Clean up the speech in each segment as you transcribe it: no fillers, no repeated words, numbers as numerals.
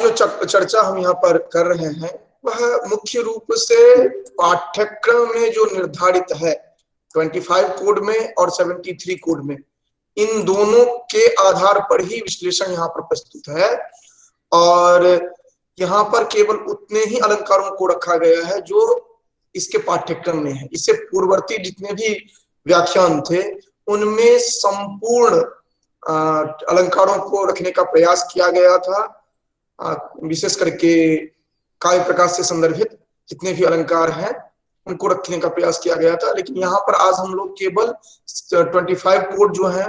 जो चर्चा हम यहाँ पर कर रहे हैं वह मुख्य रूप से पाठ्यक्रम में जो निर्धारित है 25 कोड में और 73 कोड में, इन दोनों के आधार पर ही विश्लेषण यहाँ पर प्रस्तुत है। और यहाँ पर केवल उतने ही अलंकारों को रखा गया है जो इसके पाठ्यक्रम में है। इससे पूर्ववर्ती जितने भी व्याख्यान थे उनमें संपूर्ण अलंकारों को रखने का प्रयास किया गया था, विशेष करके काव्य प्रकाश से संदर्भित जितने भी अलंकार हैं उनको रखने का प्रयास किया गया था। लेकिन यहाँ पर आज हम लोग केवल 25 कोड जो है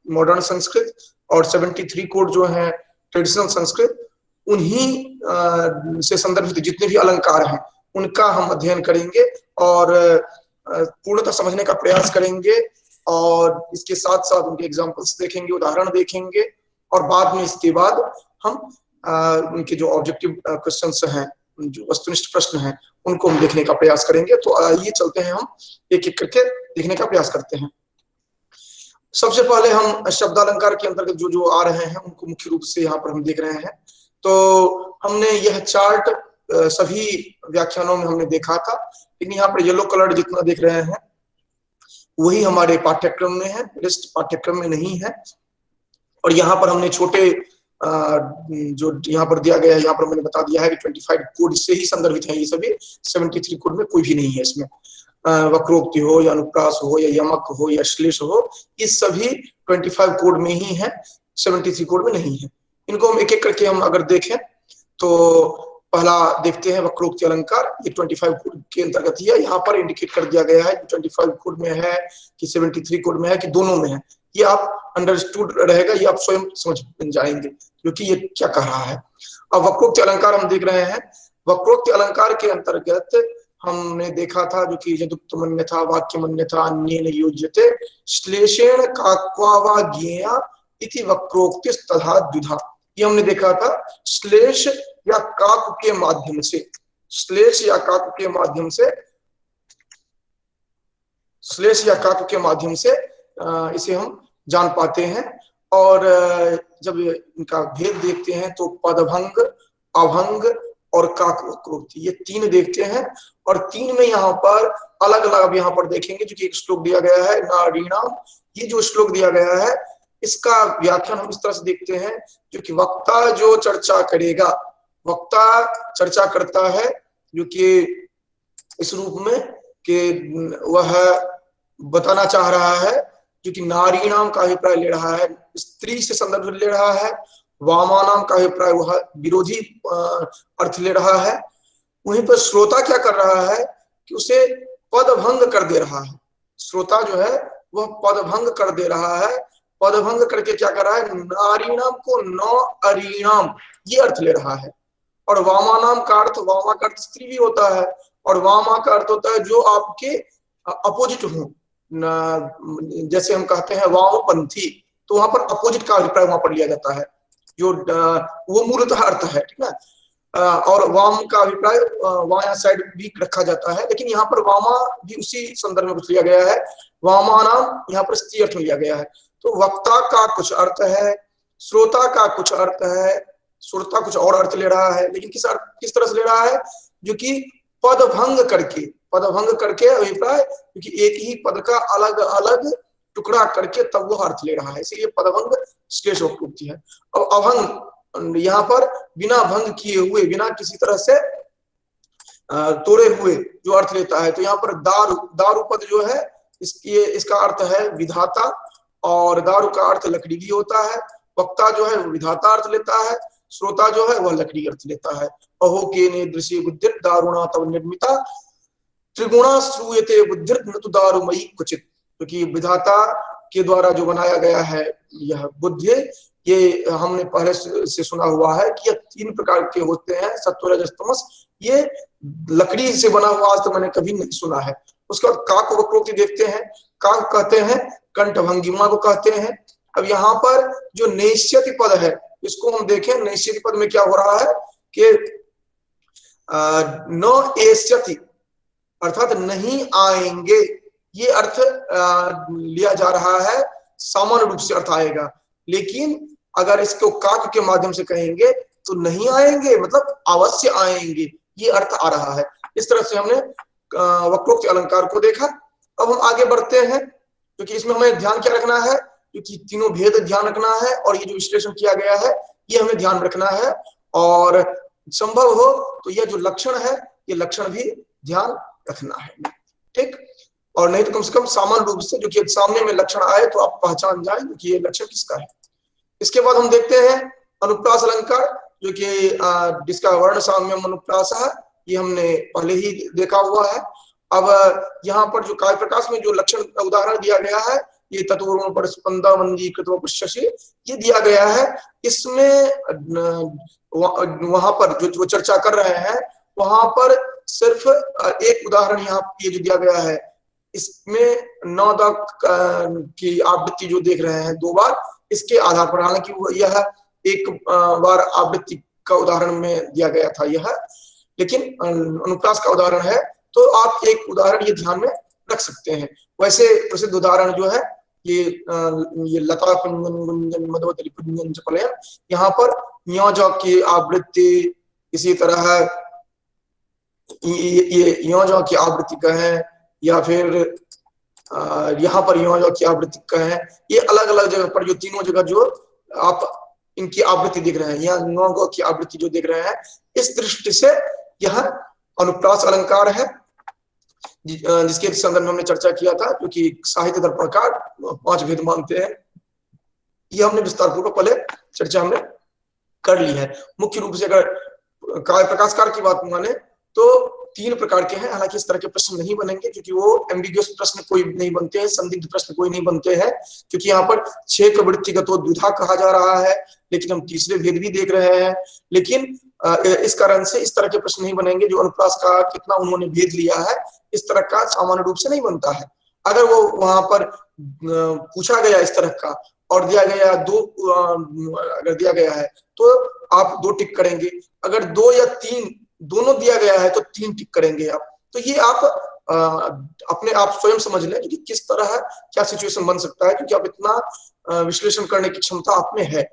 मॉडर्न संस्कृत और 73 कोड जो है ट्रेडिशनल संस्कृत, उन्हीं से संदर्भित जितने भी अलंकार हैं उनका हम अध्ययन करेंगे और पूर्णतः समझने का प्रयास करेंगे, और इसके साथ साथ उनके एग्जाम्पल्स देखेंगे, उदाहरण देखेंगे, और बाद में इसके बाद हम उनके जो ऑब्जेक्टिव क्वेश्चंस हैं, जो वस्तुनिष्ठ प्रश्न हैं, उनको हम देखने का प्रयास करेंगे। तो आइए चलते हैं, हम एक एक करके देखने का प्रयास करते हैं। सबसे पहले हम शब्दालंकार के अंतर्गत जो जो आ रहे हैं उनको मुख्य रूप से यहाँ पर हम देख रहे हैं। तो हमने यह चार्ट सभी व्याख्यानों में हमने देखा था, लेकिन यहाँ पर येलो कलर जितना देख रहे हैं वही हमारे पाठ्यक्रम में है, रेस्ट पाठ्यक्रम में नहीं है। और यहाँ पर हमने छोटे जो यहाँ पर दिया गया है, यहाँ पर मैंने बता दिया है कि 25 कोड से ही संदर्भित है ये सभी। 73 कोड में कोई भी नहीं है। इसमें वक्रोक्ति हो या अनुप्रास हो या यमक हो या श्लेष हो, ये सभी 25 कोड में ही है, 73 कोड में नहीं है। इनको हम एक एक करके हम अगर देखें तो पहला देखते हैं वक्रोक्ति अलंकार। ये 25 कोड के अंतर्गत ही है। यहाँ पर इंडिकेट कर दिया गया है कि 25 कोड में है कि 73 कोड में है कि दोनों में है। ये आप अंडरस्टूड रहेगा, ये आप स्वयं समझ जाएंगे क्योंकि ये क्या कह रहा है। अब वक्रोक्ति अलंकार हम देख रहे हैं। वक्रोक्ति अलंकार के अंतर्गत हमने देखा था जो कि यदुक्त मन्यथा वाक्य मन्यथा अन्येन योज्यते श्लेषेण काक्वा वा ज्ञेया इति वक्रोक्ति तथा द्विधा। ये हमने देखा था श्लेष या काक के माध्यम से, श्लेष या काक के माध्यम से, श्लेष या काक के माध्यम से इसे हम जान पाते हैं। और जब इनका भेद देखते हैं तो पदभंग, अभंग और काक वक्रोक्ति, ये तीन देखते हैं। और तीन में यहाँ पर अलग अलग यहाँ पर देखेंगे जो कि एक श्लोक दिया गया है नारीणाम। ये जो श्लोक दिया गया है इसका व्याख्यान हम इस तरह से देखते हैं जो कि वक्ता जो चर्चा करेगा, वक्ता चर्चा करता है जो कि इस रूप में कि वह बताना चाह रहा है जो कि नारी नाम का अभिप्राय ले रहा है, स्त्री से संदर्भ ले रहा है। वामानाम का अभिप्राय वह विरोधी अर्थ ले रहा है। वहीं पर श्रोता क्या कर रहा है कि उसे पदभंग कर दे रहा है। श्रोता जो है वह पदभंग कर दे रहा है। पदभंग करके क्या कर रहा है, नारीणाम को न अरीणाम ये अर्थ ले रहा है। और वामानाम का अर्थ, वामा का अर्थ स्त्री भी होता है, और वामा का अर्थ होता है जो आपके अपोजिट हो। जैसे हम कहते हैं वामपंथी, तो वहां पर अपोजिट का अभिप्राय वहां पर लिया जाता है, जो वो मूलतः अर्थ है, ठीक है। और वाम का अभिप्राय वाया साइड भी रखा जाता है, लेकिन यहाँ पर वामा भी उसी संदर्भ में कुछ लिया गया है। वामा नाम यहाँ पर स्त्री अर्थ में लिया गया है। तो वक्ता का कुछ अर्थ है, श्रोता का कुछ अर्थ है, श्रोता कुछ और अर्थ ले रहा है, लेकिन किस तरह से ले रहा है, जो कि पदभंग करके अभिप्राय, क्योंकि एक ही पद का अलग अलग टुकड़ा करके तब वो अर्थ ले रहा है, इसलिए पदभंग श्लेष वक्रोक्ति है। और अभंग यहाँ पर बिना भंग किए हुए, बिना किसी तरह से तोड़े हुए जो अर्थ लेता है। तो यहाँ पर दारु पद जो है इसका अर्थ है विधाता, और दारु का अर्थ लकड़ी भी होता है। वक्ता जो है विधाता अर्थ लेता है, श्रोता जो है वह लकड़ी अर्थ लेता है। अहो के ने दृश्य बुद्धिर दारुणा तव निर्मिता त्रिगुणा श्रूयते बुद्धिर न तो दारुमयी क्वचित। क्योंकि विधाता के द्वारा जो बनाया गया है यह बुद्धि, ये हमने पहले से सुना हुआ है कि यह 3 प्रकार के होते हैं, सत्व रजस तमस। ये लकड़ी से बना हुआ आज तो मैंने कभी नहीं सुना है। उसके बाद काक वक्रोक्ति देखते हैं। काक कहते हैं कंठ भंगिमा को कहते हैं। अब यहाँ पर जो नैश्यति पद है इसको हम देखें। नैश्यति पद में क्या हो रहा है कि न एष्यति अर्थात नहीं आएंगे, ये अर्थ लिया जा रहा है, सामान्य रूप से अर्थ आएगा। लेकिन अगर इसको काक के माध्यम से कहेंगे तो नहीं आएंगे, मतलब अवश्य आएंगे, ये अर्थ आ रहा है। इस तरह से हमने वक्रोक्त अलंकार को देखा। अब हम आगे बढ़ते हैं, क्योंकि इसमें हमें ध्यान क्या रखना है, क्योंकि तीनों भेद ध्यान रखना है और ये जो विश्लेषण किया गया है ये हमें ध्यान रखना है, और संभव हो तो यह जो लक्षण है ये लक्षण भी ध्यान रखना है, ठीक। और नहीं तो कम से कम सामान्य रूप से जो कि सामने में लक्षण आए तो आप पहचान जाए कि ये लक्षण किसका है। इसके बाद हम देखते हैं अनुप्रास अलंकार, जो कि जिसका वर्ण साम्यम अनुप्रास है, ये हमने पहले ही देखा हुआ है। अब यहाँ पर जो काव्य प्रकाश में जो लक्षण उदाहरण दिया गया है, ये तत्वों पर स्पंदा मंदी कृतवा पश्यसि, ये दिया गया है। इसमें वहां पर जो चर्चा कर रहे हैं वहां पर सिर्फ एक उदाहरण यहाँ ये जो दिया गया है, इसमें 9 की आवृत्ति जो देख रहे हैं 2 बार, इसके आधार पर, हालांकि यह एक बार आवृत्ति का उदाहरण में दिया गया था यह, लेकिन अनुप्रास का उदाहरण है तो आप एक उदाहरण ये ध्यान में रख सकते हैं। वैसे प्रसिद्ध उदाहरण जो है ये लता कुंजन गुंजन मधुवतरी कुंजन चपलयन, यहाँ पर ञ की आवृत्ति, इसी तरह ये ञ की आवृत्ति का है, या फिर यहाँ पर ञ की आवृत्ति का है, ये अलग अलग जगह पर जो तीनों जगह जो आप इनकी आवृत्ति देख रहे हैं, या ङ की आवृत्ति जो देख रहे हैं, इस दृष्टि से यह अनुप्रास अलंकार है, जिसके संदर्भ में हमने चर्चा किया था, क्योंकि साहित्य दर्पणकार 5 भेद मानते हैं। ये हमने विस्तार पूर्वक पहले चर्चा हमने कर ली है। मुख्य रूप से अगर काव्य प्रकाशकार की बात माने तो 3 प्रकार के हैं, हालांकि इस तरह के प्रश्न नहीं बनेंगे क्योंकि वो एम्बिगुअस प्रश्न कोई नहीं बनते हैं, संदिग्ध प्रश्न कोई नहीं बनते हैं, क्योंकि यहाँ पर 6 का वृत्तिगतो द्विधा कहा जा रहा है, लेकिन हम तीसरे भेद भी देख रहे हैं। लेकिन इस कारण से इस तरह के प्रश्न नहीं बनेंगे जो अनुप्रास का कितना उन्होंने भेद लिया है, इस तरह का सामान्य रूप से नहीं बनता है। अगर वो वहां पर पूछा गया इस तरह का और दिया गया अगर दिया गया है तो आप 2 टिक करेंगे, अगर 2 या 3 दोनों दिया गया है तो 3 टिक करेंगे आप। तो ये आप अपने आप स्वयं समझ लें कि किस तरह क्या सिचुएशन बन सकता है, क्योंकि आप इतना विश्लेषण करने की क्षमता आप में है,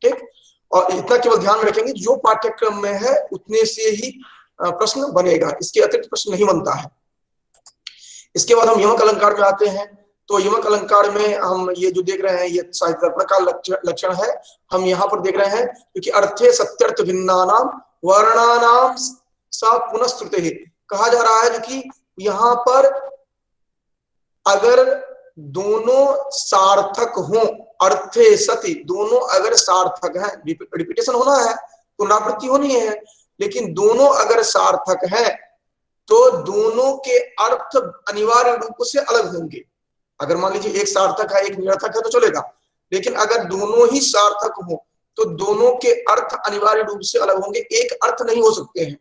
ठीक। और इतना केवल ध्यान में रखेंगे जो पाठ्यक्रम में है उतने से ही प्रश्न बनेगा, इसके अतिरिक्त प्रश्न नहीं बनता है। इसके बाद हम यमक अलंकार में आते हैं। तो यमक अलंकार में हम ये जो देख रहे हैं ये साहित्य दर्पण का लक्षण है। हम यहाँ पर देख रहे हैं क्योंकि अर्थे सत्यर्थ भिन्नानाम वर्णानाम सा पुनस्तुते कहा जा रहा है, जो कि यहाँ पर अगर दोनों सार्थक हों, अर्थे सति दोनों अगर सार्थक हैं, रिपीटेशन होना है, पुनरावृत्ति होनी है, लेकिन दोनों अगर सार्थक हैं तो दोनों के अर्थ अनिवार्य रूप से अलग होंगे। अगर मान लीजिए एक सार्थक है एक निरर्थक है तो चलेगा, लेकिन अगर दोनों ही सार्थक हो तो दोनों के अर्थ अनिवार्य रूप से अलग होंगे, एक अर्थ नहीं हो सकते हैं,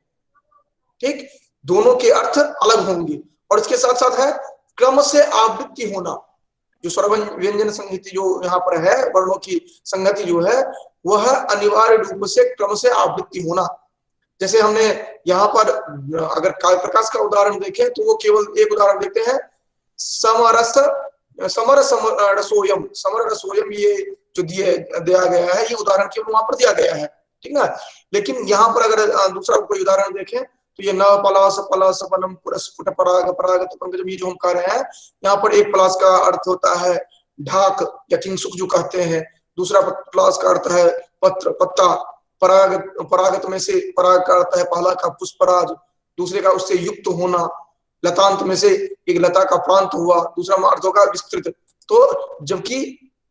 ठीक। दोनों के अर्थ अलग होंगे। और इसके साथ साथ है क्रम से आवृत्ति होना, जो स्वर व्यंजन संहिति जो यहाँ पर है, वर्णों की संगति जो है वह अनिवार्य रूप से क्रम से आवृत्ति होना। जैसे हमने यहाँ पर अगर काव्य प्रकाश का उदाहरण देखें तो वो केवल एक उदाहरण देते हैं, समरस समर रसोयम, समर रसोयम, ये जो दिया गया है ये उदाहरण केवल वहां पर दिया गया है, ठीक ना। लेकिन यहाँ पर अगर दूसरा कोई उदाहरण देखें तो ये न पलास पलास पलम पुरस्फुट पराग पराग तो पंकज, ये जो हम कह रहे हैं यहाँ पर एक पलास का अर्थ होता है ढाक या किंगसुक जो कहते हैं, दूसरा पलास का अर्थ है पत्र पत्ता, पराग परागत में से पराग का अर्थ है पहला का पुष्पराज, दूसरे का उससे युक्त होना, लतांत में से एक लता का प्रांत हुआ, दूसरा अर्थ होगा विस्तृत। तो जबकि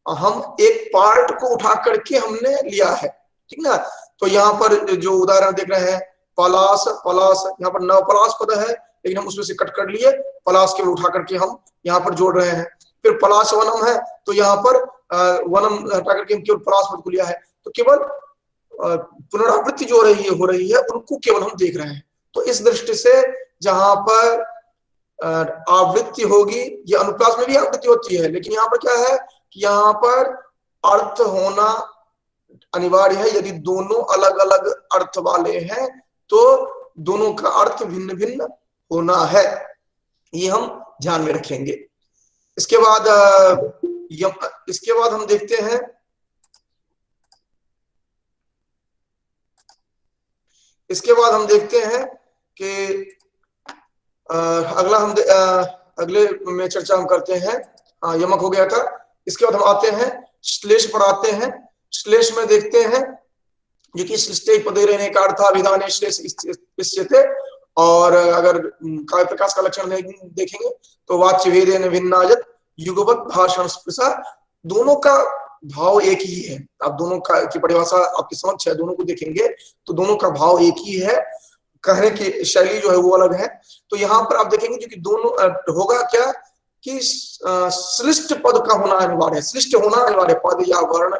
हम एक पार्ट को उठा करके हमने लिया है, ठीक ना। तो यहाँ पर जो उदाहरण देख रहे हैं पलास पलास, यहाँ पर नव पलास पद है लेकिन हम उसमें से कट कर लिए, पलास केवल उठा करके हम यहाँ पर जोड़ रहे हैं। फिर पलास वनम है तो यहाँ पर वनम हटा करके हम केवल पलास पद को लिया है, तो केवल पुनरावृत्ति जो हो रही है उनको केवल हम देख रहे हैं। तो इस दृष्टि से जहां पर आवृत्ति होगी, ये अनुप्रास में भी आवृत्ति होती है, लेकिन यहाँ पर क्या है कि यहाँ पर अर्थ होना अनिवार्य है। यदि दोनों अलग अलग अर्थ वाले हैं तो दोनों का अर्थ भिन्न भिन्न होना है, ये हम ध्यान में रखेंगे। इसके बाद हम देखते हैं इसके बाद हम देखते हैं कि अगला हम अगले में चर्चा हम करते हैं। यमक हो गया था। इसके बाद हम आते हैं श्लेष पर आते हैं। श्लेष में देखते हैं जो कि श्लिष्टे पदे रहने का अर्थाभिधाने श्लेष इष्यते। और अगर काव्य प्रकाश का लक्षण देखेंगे तो वाच्य भेदेन भिन्नायत युगपत भाषण स्पृशा, दोनों का भाव एक ही है। आप दोनों का की परिभाषा आपके समक्ष है, दोनों को देखेंगे तो दोनों का भाव एक ही है, कहने की शैली जो है वो अलग है। तो यहाँ पर आप देखेंगे जो कि दोनों होगा क्या कि श्लिष्ट पद का होना अनिवार्य है, श्लिष्ट होना अनिवार्य, पद या वर्ण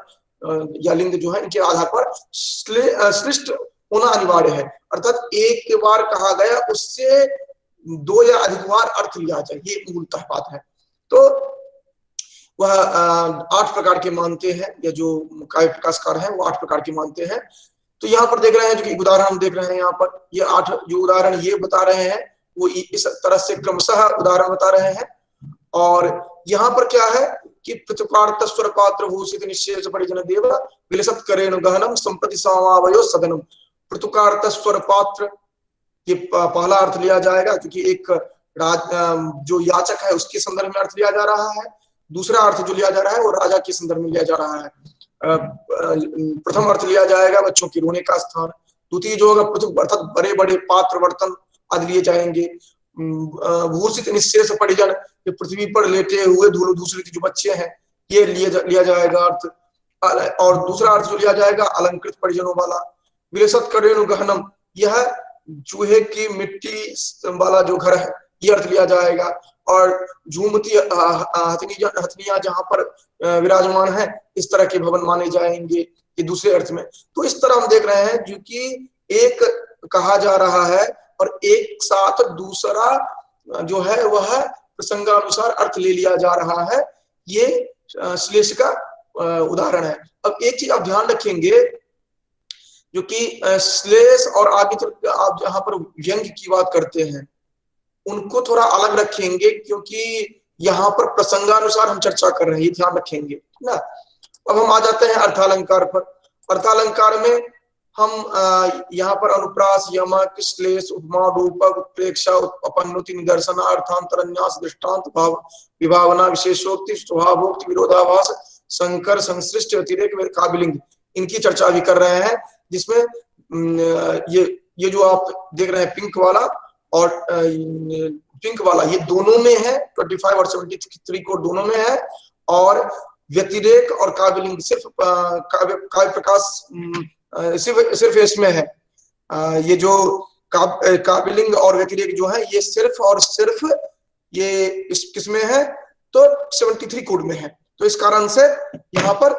या लिंग जो है इनके आधार पर श्लिष्ट होना अनिवार्य है। अर्थात एक बार कहा गया उससे दो या अधिक बार अर्थ लिया जाए, ये मूलतः बात है। तो वह 8 प्रकार के मानते हैं, या जो काव्य प्रकाशकार हैं वो 8 प्रकार के मानते हैं। तो यहाँ पर देख रहे हैं जो कि उदाहरण हम देख रहे हैं, यहाँ पर ये 8 जो उदाहरण ये बता रहे हैं वो इस तरह से क्रमशः उदाहरण बता रहे हैं। और यहाँ पर क्या है कि प्रतिपार्थ स्वर पात्र भूषित निश्चय परिजन देव विलसत करेणु गहनम संप्रति समावयो सदनम। प्रतिपार्थ स्वर पात्र ये पहला अर्थ लिया जाएगा, क्योंकि एक जो याचक है उसके संदर्भ में अर्थ लिया जा रहा है। दूसरा अर्थ जो लिया जा रहा है वो राजा के संदर्भ में लिया जा रहा है। प्रथम अर्थ लिया जाएगा बच्चों के रोने का स्थान। द्वितीय जो होगा अर्थात बड़े बड़े पात्र बर्तन आदि लिए जाएंगे। भूषित निशेष परिजन, पृथ्वी पर लेटे हुए धूल दूसरे के जो बच्चे हैं ये लिया जाएगा अर्थ। और दूसरा अर्थ जो लिया जाएगा अलंकृत परिजनों वाला। विलसत करेणु गहनम, यह चूहे की मिट्टी वाला जो घर है ये अर्थ लिया जाएगा। और झूमती हथनिया जहां पर विराजमान है इस तरह के भवन माने जाएंगे, ये दूसरे अर्थ में। तो इस तरह हम देख रहे हैं जो कि एक कहा जा रहा है और एक साथ दूसरा जो है वह प्रसंगानुसार अर्थ ले लिया जा रहा है, ये श्लेष का उदाहरण है। अब एक चीज आप ध्यान रखेंगे जो कि श्लेष और आगे चल आप जहां पर व्यंग्य की बात करते हैं उनको थोड़ा अलग रखेंगे, क्योंकि यहाँ पर प्रसंगानुसार हम चर्चा कर रहे हैं, ये ध्यान रखेंगे ना। अब हम आ जाते हैं अर्थालंकार पर। अर्थालंकार में हम यहाँ पर अनुप्रास यमक श्लेष उपमा रूपक उत्प्रेक्षा अपन्नुति निदर्शन अर्थांतरन्यास दृष्टांत भाव विभावना विशेषोक्ति स्वभावोक्ति विरोधाभास संकर संश्लिष्ट अतिरेक काव्यलिंग, इनकी चर्चा भी कर रहे हैं। जिसमें ये जो आप देख रहे हैं पिंक वाला और पिंक वाला, ये दोनों में है 25 और 73 कोड दोनों में है। और व्यतिरेक और काव्यलिंग सिर्फ काव्य प्रकाश सिर्फ इसमें है। ये जो काव्यलिंग और व्यतिरेक जो है ये सिर्फ और सिर्फ ये किसमें है तो 73 कोड में है। तो इस कारण से यहाँ पर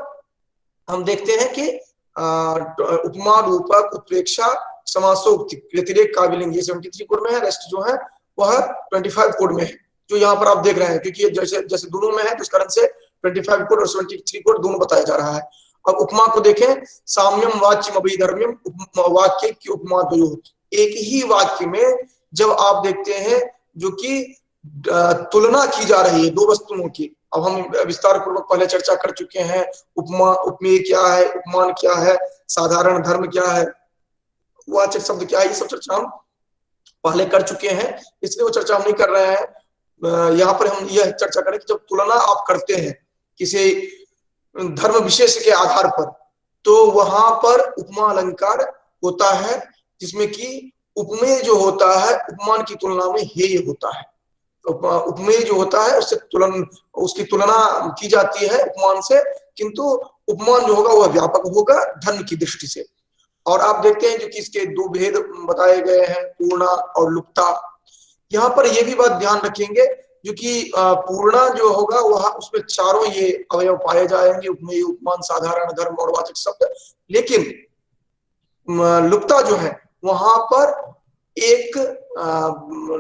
हम देखते हैं कि उपमा रूपक उत्प्रेक्षा समासोक्ति व्यतिरेक काव्यलिंग ये 73 कोड में है, रेस्ट जो है वह 25 कोड में है, जो यहाँ पर आप देख रहे हैं। क्योंकि जैसे जैसे दोनों में है तो इस कारण से 25 कोड और 73 कोड दोनों बताया जा रहा है। अब उपमा को देखें, साम्यम वाच्यम अभिधर्म्यम, वाक्य की उपमा दो, एक ही वाक्य में जब आप देखते हैं जो कि तुलना की जा रही है दो वस्तुओं की। अब हम विस्तार पूर्वक पहले चर्चा कर चुके हैं, उपमा उपमेय क्या है, उपमान क्या है, साधारण धर्म क्या है, वाचक शब्द क्या है, ये सब चर्चा हम पहले कर चुके हैं, इसलिए वो चर्चा हम नहीं कर रहे हैं। यहाँ पर हम यह चर्चा करें कि जब तुलना आप करते हैं किसी धर्म विशेष के आधार पर तो वहां पर उपमा अलंकार होता है, जिसमें कि उपमेय जो होता है उपमान की तुलना में हेय होता है। उपमेय जो होता है उसकी तुलना की जाती है उपमान से, किंतु उपमान जो होगा वह व्यापक होगा धर्म की दृष्टि से। और आप देखते हैं जो कि इसके दो भेद बताए गए हैं, पूर्णा और लुप्ता। यहाँ पर यह भी बात ध्यान रखेंगे जो कि पूर्णा जो होगा वह उसमें चारों ये अवयव पाए जाएंगे, उपमेय उपमान साधारण धर्म और वाचक शब्द। लेकिन लुप्ता जो है वहां पर एक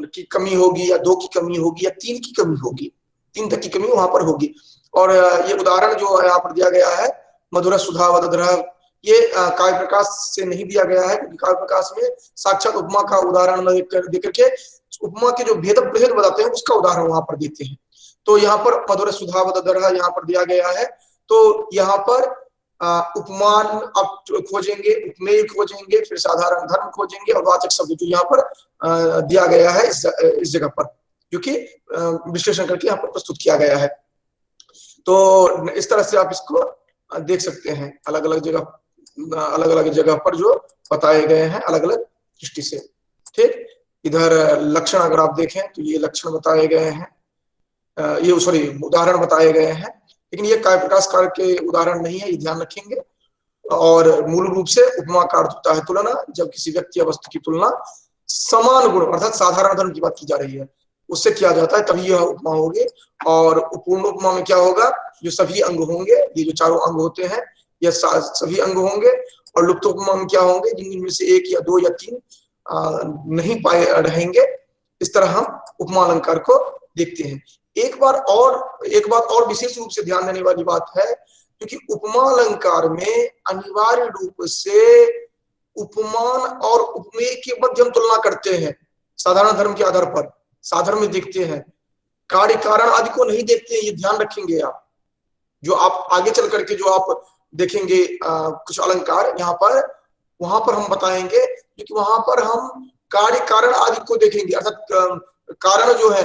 की कमी होगी या दो की कमी होगी या तीन की कमी होगी, 3 तक की कमी वहां पर होगी। और ये उदाहरण जो यहाँ पर दिया गया है मधुर सुधा वदद्रह, ये काव्य प्रकाश से नहीं दिया गया है, क्योंकि काव्य प्रकाश में साक्षात उपमा का उदाहरण देकर के उपमा के जो भेद प्रभेद बताते हैं उसका उदाहरण वहां पर देते हैं। तो यहाँ पर मधुर सुधा वदद्रह यहाँ पर दिया गया है। तो यहाँ पर उपमान आप खोजेंगे, उपमेय खोजेंगे, फिर साधारण धर्म खोजेंगे और वाचक शब्द जो यहाँ पर दिया गया है इस जगह पर, जो कि विश्लेषण करके यहाँ पर प्रस्तुत किया गया है। तो इस तरह से आप इसको देख सकते हैं, अलग अलग जगह पर जो बताए गए हैं अलग अलग दृष्टि से। ठीक, इधर लक्षण अगर आप देखें तो ये लक्षण बताए गए हैं, ये सॉरी उदाहरण बताए गए हैं, लेकिन ये काय प्रकाशकार के उदाहरण नहीं है, ये ध्यान रखेंगे। और मूल रूप से उपमा का अर्थ होता है तुलना, जब किसी व्यक्ति या वस्तु की तुलना समान गुण अर्थात साधारण धर्म की बात की जा रही है उससे किया जाता है, तभी यह उपमा होगी। और पूर्ण उपमा में क्या होगा, जो सभी अंग होंगे, ये जो चारों अंग होते हैं ये सभी अंग होंगे। और लुप्त उपमा में क्या होंगे, जिनमें से एक या दो या तीन नहीं पाए रहेंगे। इस तरह हम उपमा अलंकार को देखते हैं। एक बात और विशेष रूप से ध्यान देने वाली बात है, क्योंकि उपमा अलंकार में अनिवार्य रूप से उपमान और उपमेय की मध्यम तुलना करते हैं, साधारण धर्म के आधार पर साधर्म में देखते हैं, कार्य कारण आदि को नहीं देखते हैं। ये ध्यान रखेंगे आप, जो आप आगे चल करके जो आप देखेंगे कुछ अलंकार यहाँ पर वहां पर हम बताएंगे, क्योंकि वहां पर हम कार्य कारण आदि को देखेंगे, अर्थात कारण जो है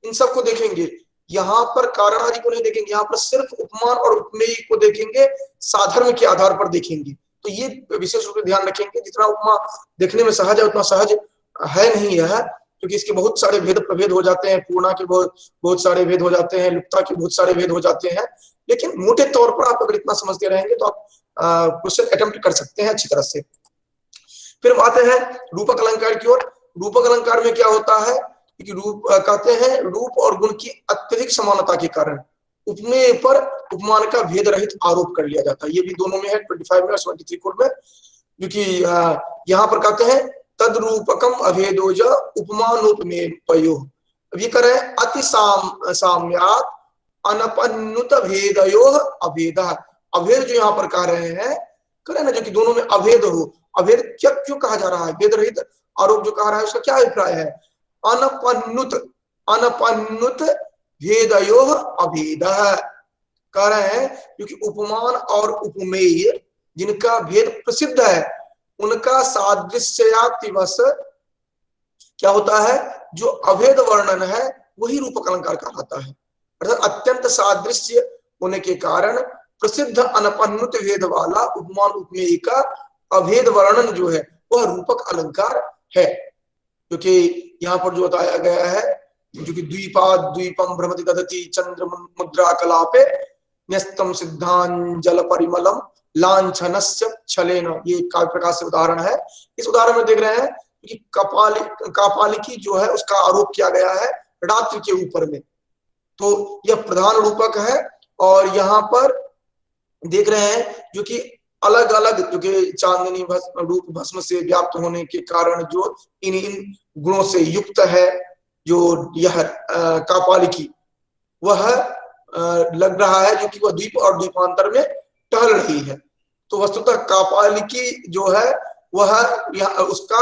इन सबको देखेंगे। यहाँ पर कारण आदि को नहीं देखेंगे, यहाँ पर सिर्फ उपमान और उपमेय को देखेंगे, साधर्म के आधार पर देखेंगे। तो ये विशेष रूप से ध्यान रखेंगे। जितना उपमा देखने में सहज है उतना सहज है नहीं है, क्योंकि इसके बहुत सारे भेद प्रभेद हो जाते हैं, पूर्णा के बहुत सारे भेद हो जाते हैं, लुप्ता के बहुत सारे भेद हो जाते हैं। लेकिन मोटे तौर पर आप अगर इतना समझते रहेंगे तो आप क्वेश्चन अटेम्प्ट कर सकते हैं अच्छी तरह से। फिर हम आते हैं रूपक अलंकार की ओर। रूपक अलंकार में क्या होता है कि कहते हैं रूप और गुण की अत्यधिक समानता के कारण उपमेय पर उपमान का भेद रहित आरोप कर लिया जाता है। ये भी दोनों में है 25 में और 73 कोड में, क्योंकि यहाँ पर कहते हैं तद रूपकम अभेदोज उपमानोपमेयो। अब ये कह रहे हैं अति साम्यात अनपन्नुत भेदयो अभेद। अभेद जो यहाँ पर कह रहे हैं ना, जो कि दोनों में अभेद हो। अभेद क्या क्यों कहा जा रहा है, भेद रहित आरोप जो कहा रहा है उसका क्या अभिप्राय है। अनपन्नुत भेदयो अभेद कह रहे हैं, क्योंकि उपमान और उपमेय जिनका भेद प्रसिद्ध है उनका सादृश्यातिवश क्या होता है, जो अभेद वर्णन है वही रूपक अलंकार कहलाता है। अर्थात अत्यंत सादृश्य होने के कारण प्रसिद्ध अनपन्नुत भेद वाला उपमान उपमेय का अभेद वर्णन जो है वह रूपक अलंकार है। क्योंकि यहाँ पर जो बताया गया है, जो कि द्वीपम भ्रमति दधति चंद्र मुद्रा कलापे न्यस्तम सिद्धांजल परिमलम लांछनस्य छलेन, ये काव्य प्रकाश से उदाहरण है। इस उदाहरण में देख रहे हैं कि कापालिकी जो है उसका आरोप किया गया है रात्रि के ऊपर में, तो यह प्रधान रूपक है। और यहाँ पर देख रहे हैं जो कि अलग अलग जो कि चांदनी रूप भस्म से व्याप्त होने के कारण जो इन गुणों से युक्त है, जो यह कापालिकी वह लग रहा है जो कि वह द्वीप और द्वीपांतर में टहल रही है। तो वस्तुतः कापालिकी जो है वह उसका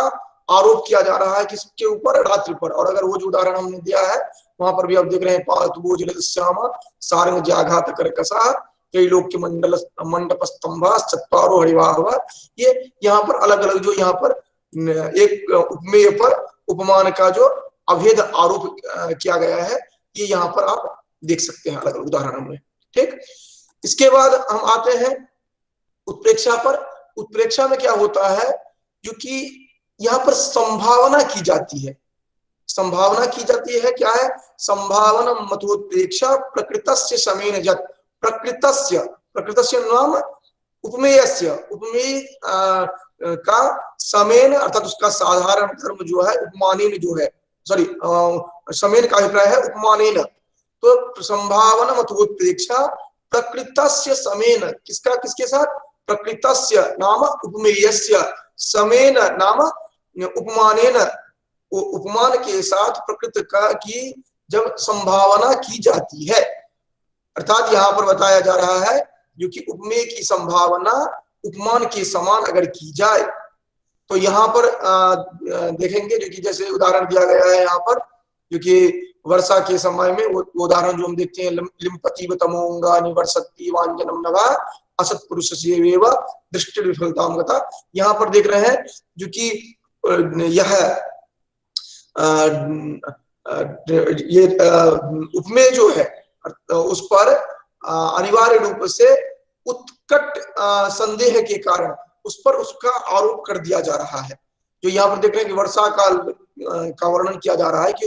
आरोप किया जा रहा है किसके ऊपर, रात्रि पर। और अगर वो जो उदाहरण हमने दिया है वहां पर भी आप देख रहे हैं पातुबो जलद श्यामा सारंग जाघात करकसा कई लोग के मंडप स्तंभा चत्वारो हरिवाहवा। ये यहाँ पर अलग अलग जो यहाँ पर एक उपमेय पर उपमान का जो अभेद आरोप किया गया है, ये यहाँ पर आप देख सकते हैं अलग अलग उदाहरणों में। ठीक, इसके बाद हम आते हैं उत्प्रेक्षा पर। उत्प्रेक्षा में क्या होता है, जो कि यहाँ पर संभावना की जाती है। संभावना की जाती है, क्या है, संभावना मतोत्प्रेक्षा प्रकृतस्य समेन जत। प्रकृतस्य नाम उपमेयस्य, उपमेय का समेन अर्थात उसका साधारण धर्म जो है उपमानेन जो है, सॉरी समेन का अभिप्राय है उपमानेन। तो संभावना मतोत्प्रेक्षा प्रकृतस्य समेन, किसका किसके साथ, प्रकृतस्य नाम उपमेयस्य समेन नाम उपमानेन, उपमान के साथ प्रकृति का की जब संभावना की जाती है। अर्थात यहाँ पर बताया जा रहा है जो कि उपमेय की संभावना उपमान के समान अगर की जाए, तो यहाँ पर देखेंगे जो कि जैसे उदाहरण दिया गया है यहाँ पर, जो कि वर्षा के समय में वो उदाहरण जो हम देखते हैं लिम्पति तमोंगा निवर्षति वांजनम नवा असत पुरुष से दृष्टि विफलताम गता। यहाँ पर देख रहे हैं जो कि यह ये उपमेय जो है उस पर अनिवार्य रूप से उत्कट संदेह के कारण उस पर उसका आरोप कर दिया जा रहा है। जो यहाँ पर देख रहे हैं कि वर्षा काल का वर्णन किया जा रहा है कि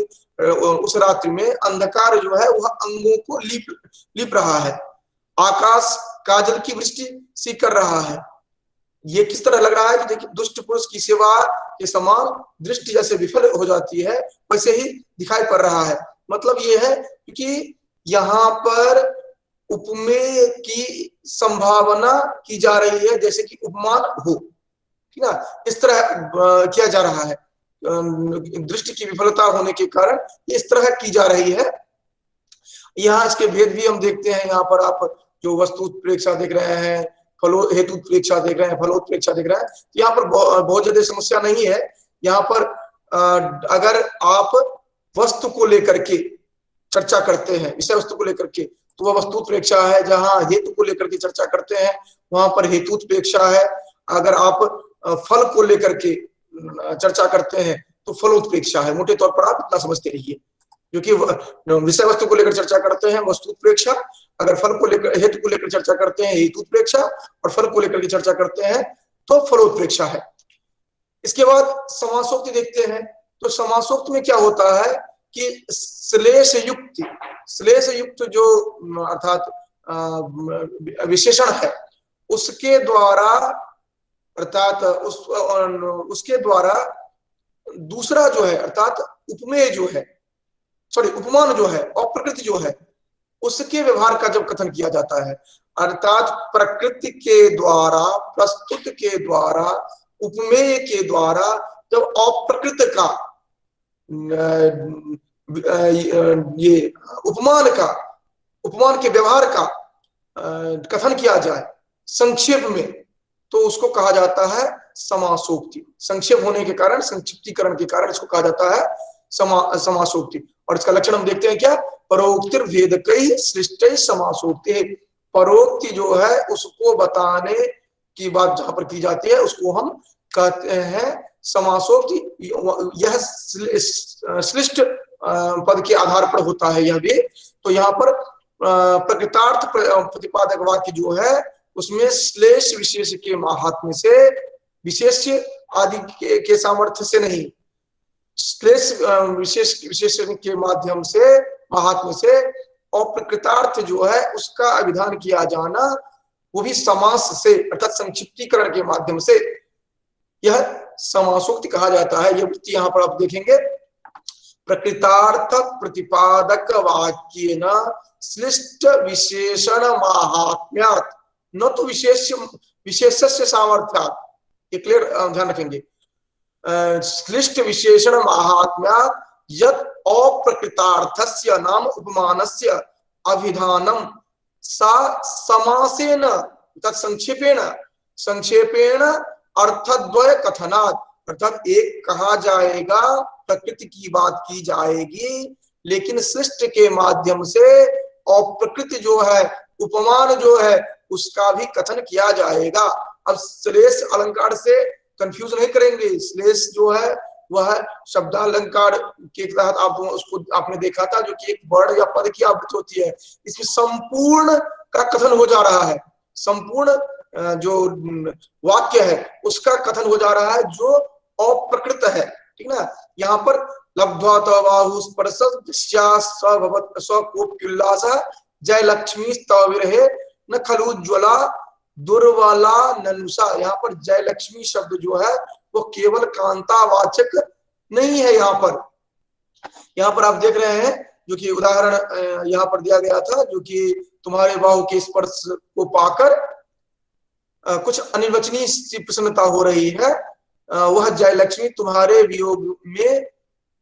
उस रात्रि में अंधकार जो है वह अंगों को लीप रहा है, आकाश काजल की वृष्टि सी कर रहा है। ये किस तरह लग रहा है कि देखिए दुष्ट पुरुष की सेवा के समान दृष्टि जैसे विफल हो जाती है वैसे ही दिखाई पड़ रहा है। मतलब ये है कि यहाँ पर उपमेय की संभावना की जा रही है जैसे कि उपमान हो, ठीक ना, इस तरह किया जा रहा है। दृष्टि की विफलता होने के कारण इस तरह की जा रही है। यहाँ इसके भेद भी हम देखते हैं। यहाँ पर आप जो वस्तुत्प्रेक्षा देख रहे हैं, फलो हेतुत्प्रेक्षा देख रहे हैं, फलोत्प्रेक्षा देख रहे हैं, तो यहाँ पर बहुत ज्यादा समस्या नहीं है। यहाँ पर अगर आप वस्तु को लेकर के चर्चा करते हैं, विषय वस्तु को लेकर के, तो वह वस्तुत्प्रेक्षा है। जहाँ हेतु को लेकर के चर्चा करते हैं वहां पर हेतुत्प्रेक्षा है। अगर आप फल को लेकर के चर्चा करते हैं तो फलोत्प्रेक्षा है। मोटे तौर पर आप इतना समझते रहिए, क्योंकि विषय वस्तु को लेकर चर्चा करते हैं वस्तुत्प्रेक्षा, अगर फल को लेकर हेतु को लेकर चर्चा करते हैं हेतुत्प्रेक्षा, और फल को लेकर के चर्चा करते हैं तो फलोत्प्रेक्षा है। इसके बाद समासोक्ति देखते हैं। तो समासोक्ति में क्या होता है कि श्लेष युक्त जो अर्थात विशेषण है उसके द्वारा, अर्थात उसके द्वारा दूसरा जो है अर्थात उपमेय जो है, उपमान जो है, अप्रकृति जो है, उसके व्यवहार का जब कथन किया जाता है, अर्थात प्रकृति के द्वारा, प्रस्तुत के द्वारा, उपमेय के द्वारा जब अप्रकृत का ये उपमान के व्यवहार का कथन किया जाए संक्षेप में, तो उसको कहा जाता है समासोक्ति। संक्षेप होने के कारण, संक्षिप्तीकरण के कारण इसको कहा जाता है समासोक्ति। और इसका लक्षण हम देखते हैं क्या, परोक्तिर भेदकैः सृष्टैः समासोक्ति। परोक्ति जो है उसको बताने की बात जहां पर की जाती है उसको हम कहते हैं समासोक्ति। यह सृष्ट पद के आधार पर होता है यह भी। तो यहाँ पर प्रकृतार्थ प्रतिपादक वाक्य जो है उसमें श्लेष विशेष के महात्म्य से, विशेष आदि के सामर्थ्य से नहीं, श्लेष विशेष के माध्यम से, महात्म्य से, और प्रकृतार्थ जो है उसका अभिधान किया जाना वो भी समास से अर्थात संक्षिप्तीकरण के माध्यम से, यह समासोक्ति कहा जाता है। यह वृत्ति यहाँ पर आप देखेंगे, प्रकृतार्थ प्रतिपादक वाक्येन श्लिष्ट विशेषण महात्म्यात् न तो विशेषस्य सामर्थ्यात्। ये क्लियर ध्यान रखेंगे। श्लिष्ट विशेषण महात्म्यात् यत् अप्रकृतार्थस्य नाम उपमानस्य अभिधानम सा समासेन तत् संक्षेपेण अर्थद्वय कथनात्। अर्थात एक कहा जाएगा, प्रकृति की बात की जाएगी, लेकिन सृष्टि के माध्यम से अप्रकृति जो है, उपमान जो है, उसका भी कथन किया जाएगा। अब श्लेष अलंकार से कंफ्यूज नहीं करेंगे। श्लेष जो है वह शब्दालंकार के तहत आप उसको आपने देखा था, जो कि एक वर्ण या पद की आवृत्ति होती है। इसमें संपूर्ण का कथन हो जा रहा है, संपूर्ण जो वाक्य है उसका कथन हो जा रहा है जो अप्रकृत है, ठीक ना। यहाँ पर लब्ध्वा तवाहु स्वकोप्युल्लास जय लक्ष्मी स्तव विरहे न खलु ज्वला दुर्वाला ननुषा। यहाँ पर जय लक्ष्मी शब्द जो है वो केवल कांतावाचक नहीं है। यहाँ पर आप देख रहे हैं जो कि उदाहरण यहाँ पर दिया गया था, जो कि तुम्हारे बाहु के स्पर्श को पाकर कुछ अनिर्वचनीय सी प्रसन्नता हो रही है, वह जय लक्ष्मी तुम्हारे वियोग में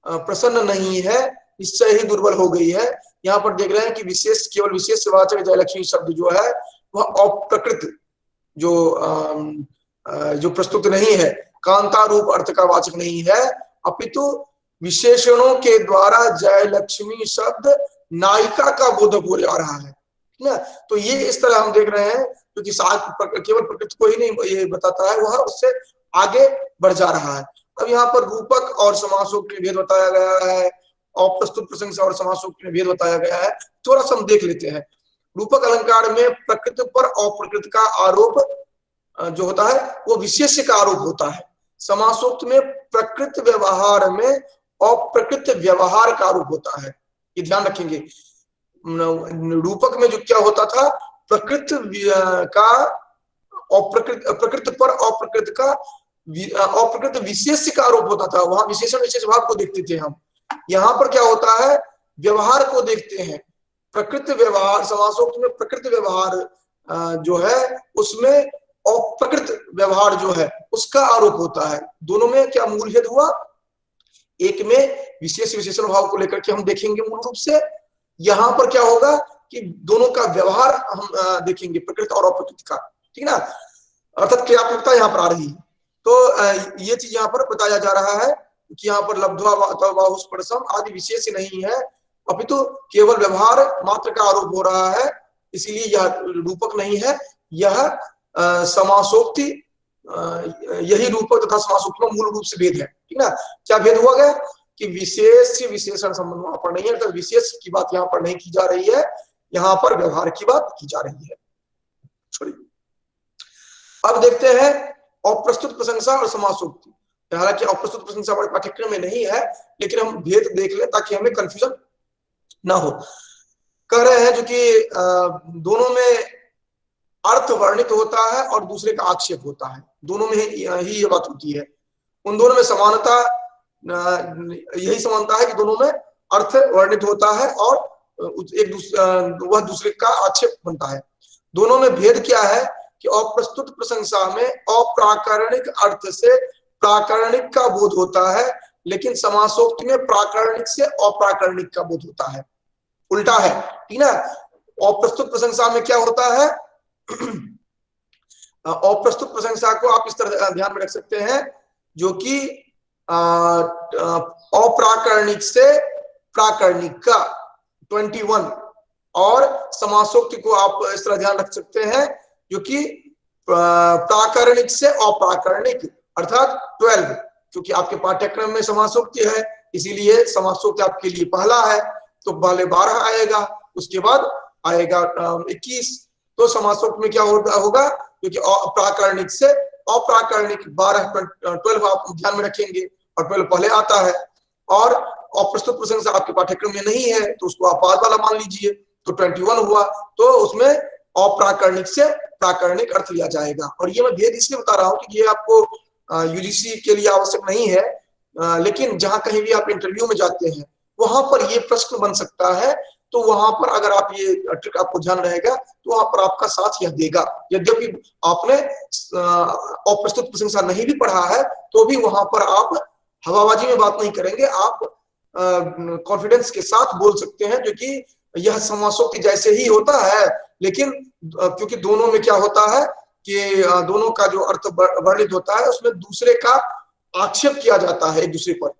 प्रसन्न नहीं है, निश्चय ही दुर्बल हो गई है। यहाँ पर देख रहे हैं कि विशेष, केवल विशेष वाचक जय लक्ष्मी शब्द जो है वह अप्रकृत जो प्रस्तुत नहीं है, कांता रूप अर्थ का वाचक नहीं है, अपितु विशेषणों के द्वारा जय लक्ष्मी शब्द नायिका का बोधक हो जा रहा है ना। तो ये इस तरह हम देख रहे हैं क्योंकि केवल प्रकृति को ही नहीं ये बताता है, वह उससे आगे बढ़ जा रहा है। अब यहाँ पर रूपक और समासोक्त में भेद बताया गया है, अप्रस्तुत प्रशंसा और समासोक्त में भेद बताया गया है। थोड़ा सा हम देख लेते हैं। रूपक अलंकार में प्रकृति पर अप्रकृति का आरोप जो होता है वो विशेष्य का आरोप होता है। समासोक्त में प्रकृत व्यवहार में अप्रकृत व्यवहार का आरोप होता है, ये ध्यान रखेंगे। रूपक में जो क्या होता था, प्रकृत का प्रकृत पर अप्रकृत का अप्रकृत विशेष्य का आरोप होता था, वहां विशेषण विशेष भाव को देखते थे हम। यहाँ पर क्या होता है, व्यवहार को देखते हैं। प्रकृत व्यवहार, समासोक्त में प्रकृत व्यवहार जो है उसमें अप्रकृत व्यवहार जो है उसका आरोप होता है। दोनों में क्या मूल भेद हुआ, एक में विशेष विशेषण भाव को लेकर के हम देखेंगे मूल रूप से, यहाँ पर क्या होगा कि दोनों का व्यवहार हम देखेंगे, प्रकृत और अप्रकृत का, ठीक ना, अर्थात क्रियात्मकता यहाँ पर आ रही है। तो ये चीज यहाँ पर बताया जा रहा है कि यहाँ पर लब्ध्वा बाहुस्पर्शम आदि विशेष नहीं है, अपितु केवल व्यवहार मात्र का आरोप हो रहा है, इसीलिए यह रूपक नहीं है, यह समासोक्ति, यही रूपक तथा समासोक्ति में मूल रूप से भेद है, ठीक ना। क्या भेद हुआ गया कि विशेष विशेषण संबंध वहां पर नहीं है, तो विशेष की बात यहाँ पर नहीं की जा रही है, यहाँ पर व्यवहार की बात की जा रही है। छोड़िए, अब देखते हैं अप्रस्तुत प्रशंसा और समासोक्ति। हालांकि अप्रस्तुत प्रशंसा हमारे पाठ्यक्रम में नहीं है, लेकिन हम भेद देख लें ताकि हमें कंफ्यूजन ना हो। कह रहे हैं जो कि दोनों में अर्थ वर्णित होता है और दूसरे का आक्षेप होता है, दोनों में ही ये बात होती है। उन दोनों में समानता, यही समानता है कि दोनों में अर्थ वर्णित होता है और वह दूसरे का आक्षेप बनता है। दोनों में भेद क्या है कि अप्रस्तुत प्रशंसा में अप्राकरणिक अर्थ से प्राकरणिक का बोध होता है, लेकिन समासोक्त में प्राकरणिक से अप्राकरणिक का बोध होता है, उल्टा है, ठीक ना। अप्रस्तुत प्रशंसा में क्या होता है, अप्रस्तुत प्रशंसा को आप इस तरह ध्यान में रख सकते हैं जो कि अप्राकरणिक से प्राकरणिक का 21, और समासोक्त को आप इस तरह ध्यान रख सकते हैं जो कि प्राकरणिक से अप्राकरणिक अर्थात 12, क्योंकि आपके पाठ्यक्रम में समासोक्त है, इसीलिए समासोक्त आपके लिए पहला है, तो पहले 12 आएगा, उसके बाद आएगा 21। तो समासोक्त में क्या होगा, क्योंकि प्राकरणिक से अप्राकरणिक 12 आप ध्यान में रखेंगे, और 12 पहले आता है, और अप्रस्तुत प्रशंसा आपके पाठ्यक्रम में नहीं है तो उसको आप बाद वाला मान लीजिए, तो 21 हुआ, तो उसमें अप्राकरणिक से प्राकरणिक अर्थ लिया जाएगा। और ये मैं भेद इसलिए बता रहा हूँ कि ये आपको यूजीसी के लिए आवश्यक नहीं है, लेकिन जहां कहीं भी आप इंटरव्यू में जाते हैं वहां पर ये प्रश्न बन सकता है, तो वहां पर अगर आप ये ट्रिक आपको ध्यान रहेगा तो वहां पर आपका साथ यह देगा। यद्यपि आपने अप्रस्तुत प्रशंसा नहीं भी पढ़ा है तो भी वहां पर आप हवाबाजी में बात नहीं करेंगे, आप कॉन्फिडेंस के साथ बोल सकते हैं, जो कि यह समासोक्त जैसे ही होता है, लेकिन क्योंकि दोनों में क्या होता है कि दोनों का जो अर्थ वर्णित होता है उसमें दूसरे का आक्षेप किया जाता है एक दूसरे पर,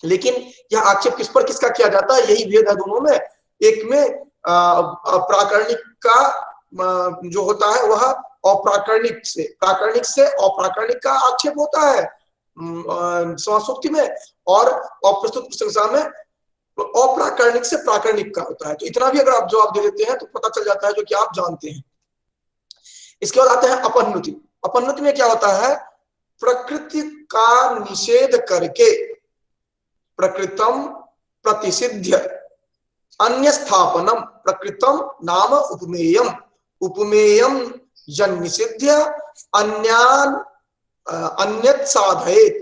लेकिन यह आक्षेप किस पर किसका किया जाता है, यही भेद है दोनों में। एक में प्राकरणिक का जो होता है वह अप्राकरणिक से, प्राकरणिक से अप्राकरणिक का आक्षेप होता है समासोक्ति में, और अप्रस्तुत प्रशंसा में अप्राकरणिक से प्राकरणिक का होता है। तो इतना भी अगर आप जवाब दे देते हैं तो पता चल जाता है जो कि आप जानते हैं। इसके बाद आते हैं अपन्नुति। अपन्नुति में क्या होता है, प्रकृति का निषेध करके प्रकृतम प्रतिसिद्ध्य अन्य स्थापनम, प्रकृतम नाम उपमेयम, उपमेयम जन निषिध्य अन्यान अन्यत साधयेत,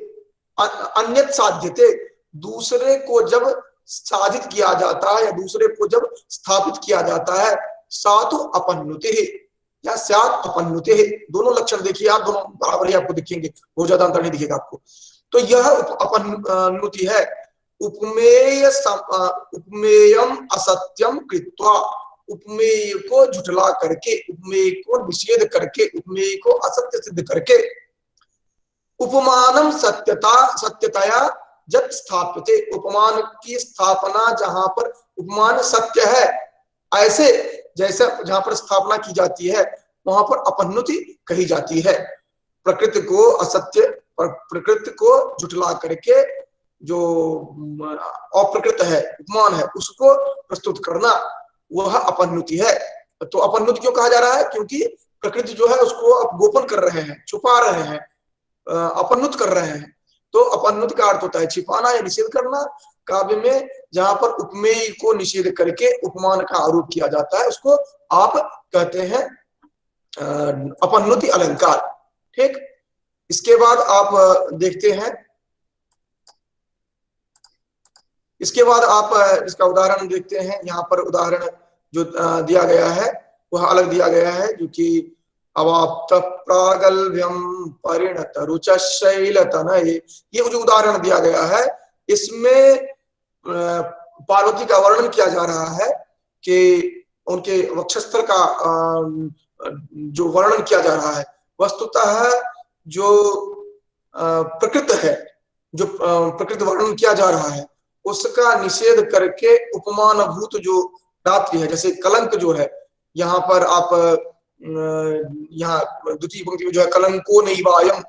अन्यत साध्यते, दूसरे को जब साधित किया जाता है या दूसरे को जब स्थापित किया जाता है, सातु अपन्नुति या स्यात् अपन्नुति, दोनों लक्षण देखिए आप, दोनों बराबर ही आपको दिखेंगे, बहुत ज्यादा अंतर नहीं दिखेगा आपको। तो यह अपन्नुति है। उपमेयम असत्यम कृत्वा, उपमेय को झुठला करके, उपमेय को निषेध करके, उपमेय को असत्य सिद्ध करके, उपमानम सत्यतया जब स्थाप्यते, उपमान की स्थापना जहां पर उपमान सत्य है, ऐसे जैसे जहां पर स्थापना की जाती है वहां पर अपनुति कही जाती है। प्रकृति को असत्य, प्रकृति को झुठला करके जो अप्रकृत है, उपमान है, उसको प्रस्तुत करना, वह अपनुति है। तो अपनुति क्यों कहा जा रहा है? क्योंकि प्रकृति जो है उसको आप गोपन कर रहे हैं, छुपा रहे हैं, अपनुत कर रहे हैं। तो अपनुत का अर्थ होता है छिपाना या निषेध करना। काव्य में जहां पर उपमेय को निषेध करके उपमान का आरोप किया जाता है, उसको आप कहते हैं अपनुति अलंकार। ठीक, इसके बाद आप देखते हैं, इसके बाद आप इसका उदाहरण देखते हैं। यहाँ पर उदाहरण जो दिया गया है वह अलग दिया गया है, जो कि अवाप्त प्रागल्भ्यम परिणत रुचशैलतनये, ये जो उदाहरण दिया गया है इसमें पार्वती का वर्णन किया जा रहा है कि उनके वक्षस्थल का जो वर्णन किया जा रहा है, वस्तुतः जो प्रकृत है, जो प्रकृत वर्णन किया जा रहा है, उसका निषेध करके उपमानभूत जो रात्रि है, जैसे कलंक जो है, यहाँ पर आप यहाँ द्वितीय पंक्ति में जो है कलंको नैवायम,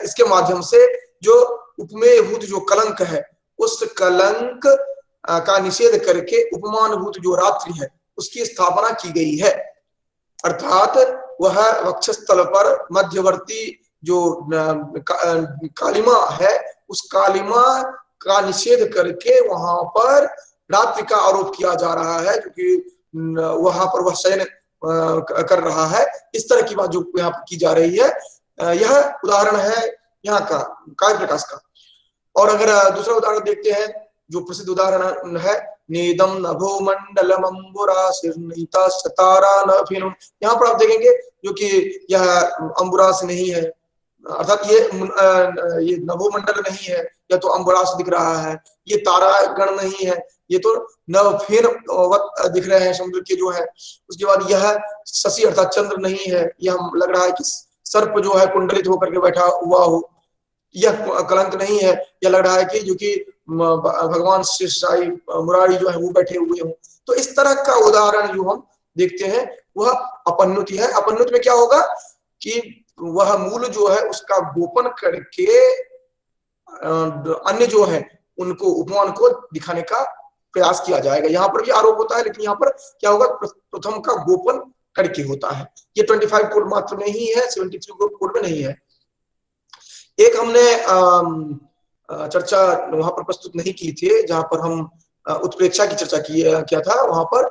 इसके माध्यम से जो उपमेयभूत जो कलंक है, उस कलंक का निषेध करके उपमानभूत जो रात्रि है उसकी स्थापना की गई है। अर्थात वह वक्षस्थल पर मध्यवर्ती जो कालिमा है, उस कालिमा का निषेध करके वहां पर रात्रि का आरोप किया जा रहा है, क्योंकि वहां पर वह शयन कर रहा है। इस तरह की बात जो यहाँ पर की जा रही है, यह उदाहरण है यहाँ का काव्य प्रकाश का। और अगर दूसरा उदाहरण देखते हैं, जो प्रसिद्ध उदाहरण है, नेदम नभो मंडलम अंबुरासिर्नीता सतारा नभिनुम, यहाँ पर आप देखेंगे जो कि यह अंबुरास नहीं है, अर्थात ये नभो मंडल नहीं है, या तो अंबुरास दिख रहा है, ये तारा गण नहीं है, ये तो नवफेन दिख रहे हैं समुद्र के जो है। उसके बाद यह शशि अर्थात चंद्र नहीं है, यह लग रहा है कि सर्प जो है कुंडलित होकर के बैठा हुआ हो, यह कलंक नहीं है, यह लग रहा है कि जो कि भगवान श्री साई मुरारी जो है वो बैठे हुए हों। तो इस तरह का उदाहरण जो हम देखते हैं वह अपनुति है। अपनुति में क्या होगा कि वह मूल जो है उसका गोपन करके अन्य जो है उनको उपमान को दिखाने का प्रयास किया जाएगा। यहाँ पर भी आरोप होता है, लेकिन यहाँ पर क्या होगा, प्रथम का गोपन करके होता है। ये 25 कोड मात्र में ही है, 73 कोड में नहीं है। एक हमने चर्चा वहां पर प्रस्तुत नहीं की थी, जहां पर हम उत्प्रेक्षा की चर्चा किया था। वहां पर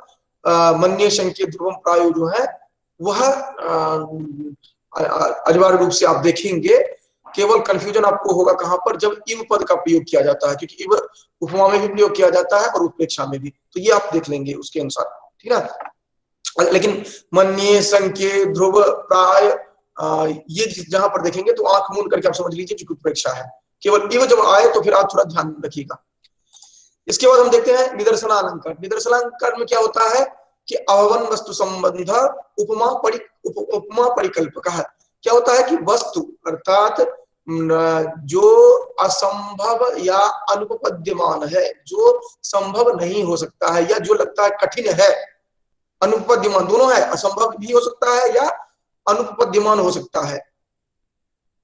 मन्ये शंके ध्रुवम प्रायो जो है वह अनिवार्य रूप से आप देखेंगे, केवल कंफ्यूजन आपको होगा कहां पर, जब इव पद का प्रयोग किया जाता है, क्योंकि इव उपमा में भी प्रयोग किया जाता है और उत्प्रेक्षा में भी, तो ये आप देख लेंगे उसके अनुसार, ठीक है। लेकिन मन्ये शंके ध्रुव प्राय ये जहां पर देखेंगे तो आंख मूंद करके आप समझ लीजिए कि उत्प्रेक्षा है। केवल इव जब आए तो फिर आप थोड़ा ध्यान रखिएगा। इसके बाद हम देखते हैं निदर्शनालंकार। निदर्शनालंकार में क्या होता है कि अववन वस्तु संबंध उपमा परिकल्प का है। क्या होता है कि वस्तु अर्थात जो असंभव या अनुपपद्यमान है, जो संभव नहीं हो सकता है या जो लगता है कठिन है, अनुपपद्यमान दोनों है, असंभव भी हो सकता है या अनुपपद्यमान हो सकता है,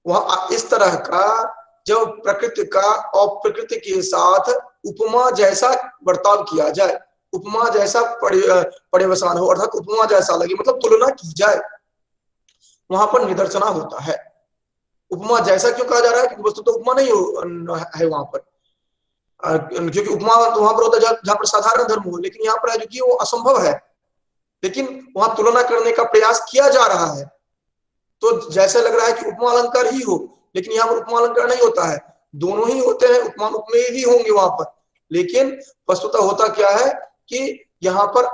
वह इस तरह का जब प्रकृति का और प्रकृति के साथ उपमा जैसा बर्ताव किया जाए, उपमा जैसा पर्यवसान हो, अर्थात उपमा जैसा लगे, मतलब तुलना की जाए, वहां पर निदर्शना होता है। उपमा जैसा क्यों कहा जा रहा है? क्योंकि वस्तु तो उपमा नहीं है वहां पर, क्योंकि उपमा तो वहां पर होता है जहां पर साधारण धर्म हो, लेकिन यहाँ पर है जो कि वो असंभव है, लेकिन वहां तुलना करने का प्रयास किया जा रहा है। तो जैसे लग रहा है कि उपमा अलंकार ही हो, लेकिन यहाँ पर उपमा अलंकार नहीं होता है, दोनों ही होते हैं, उपमा उपमेय भी होंगे वहां पर। लेकिन वस्तुतः होता क्या है कि यहाँ पर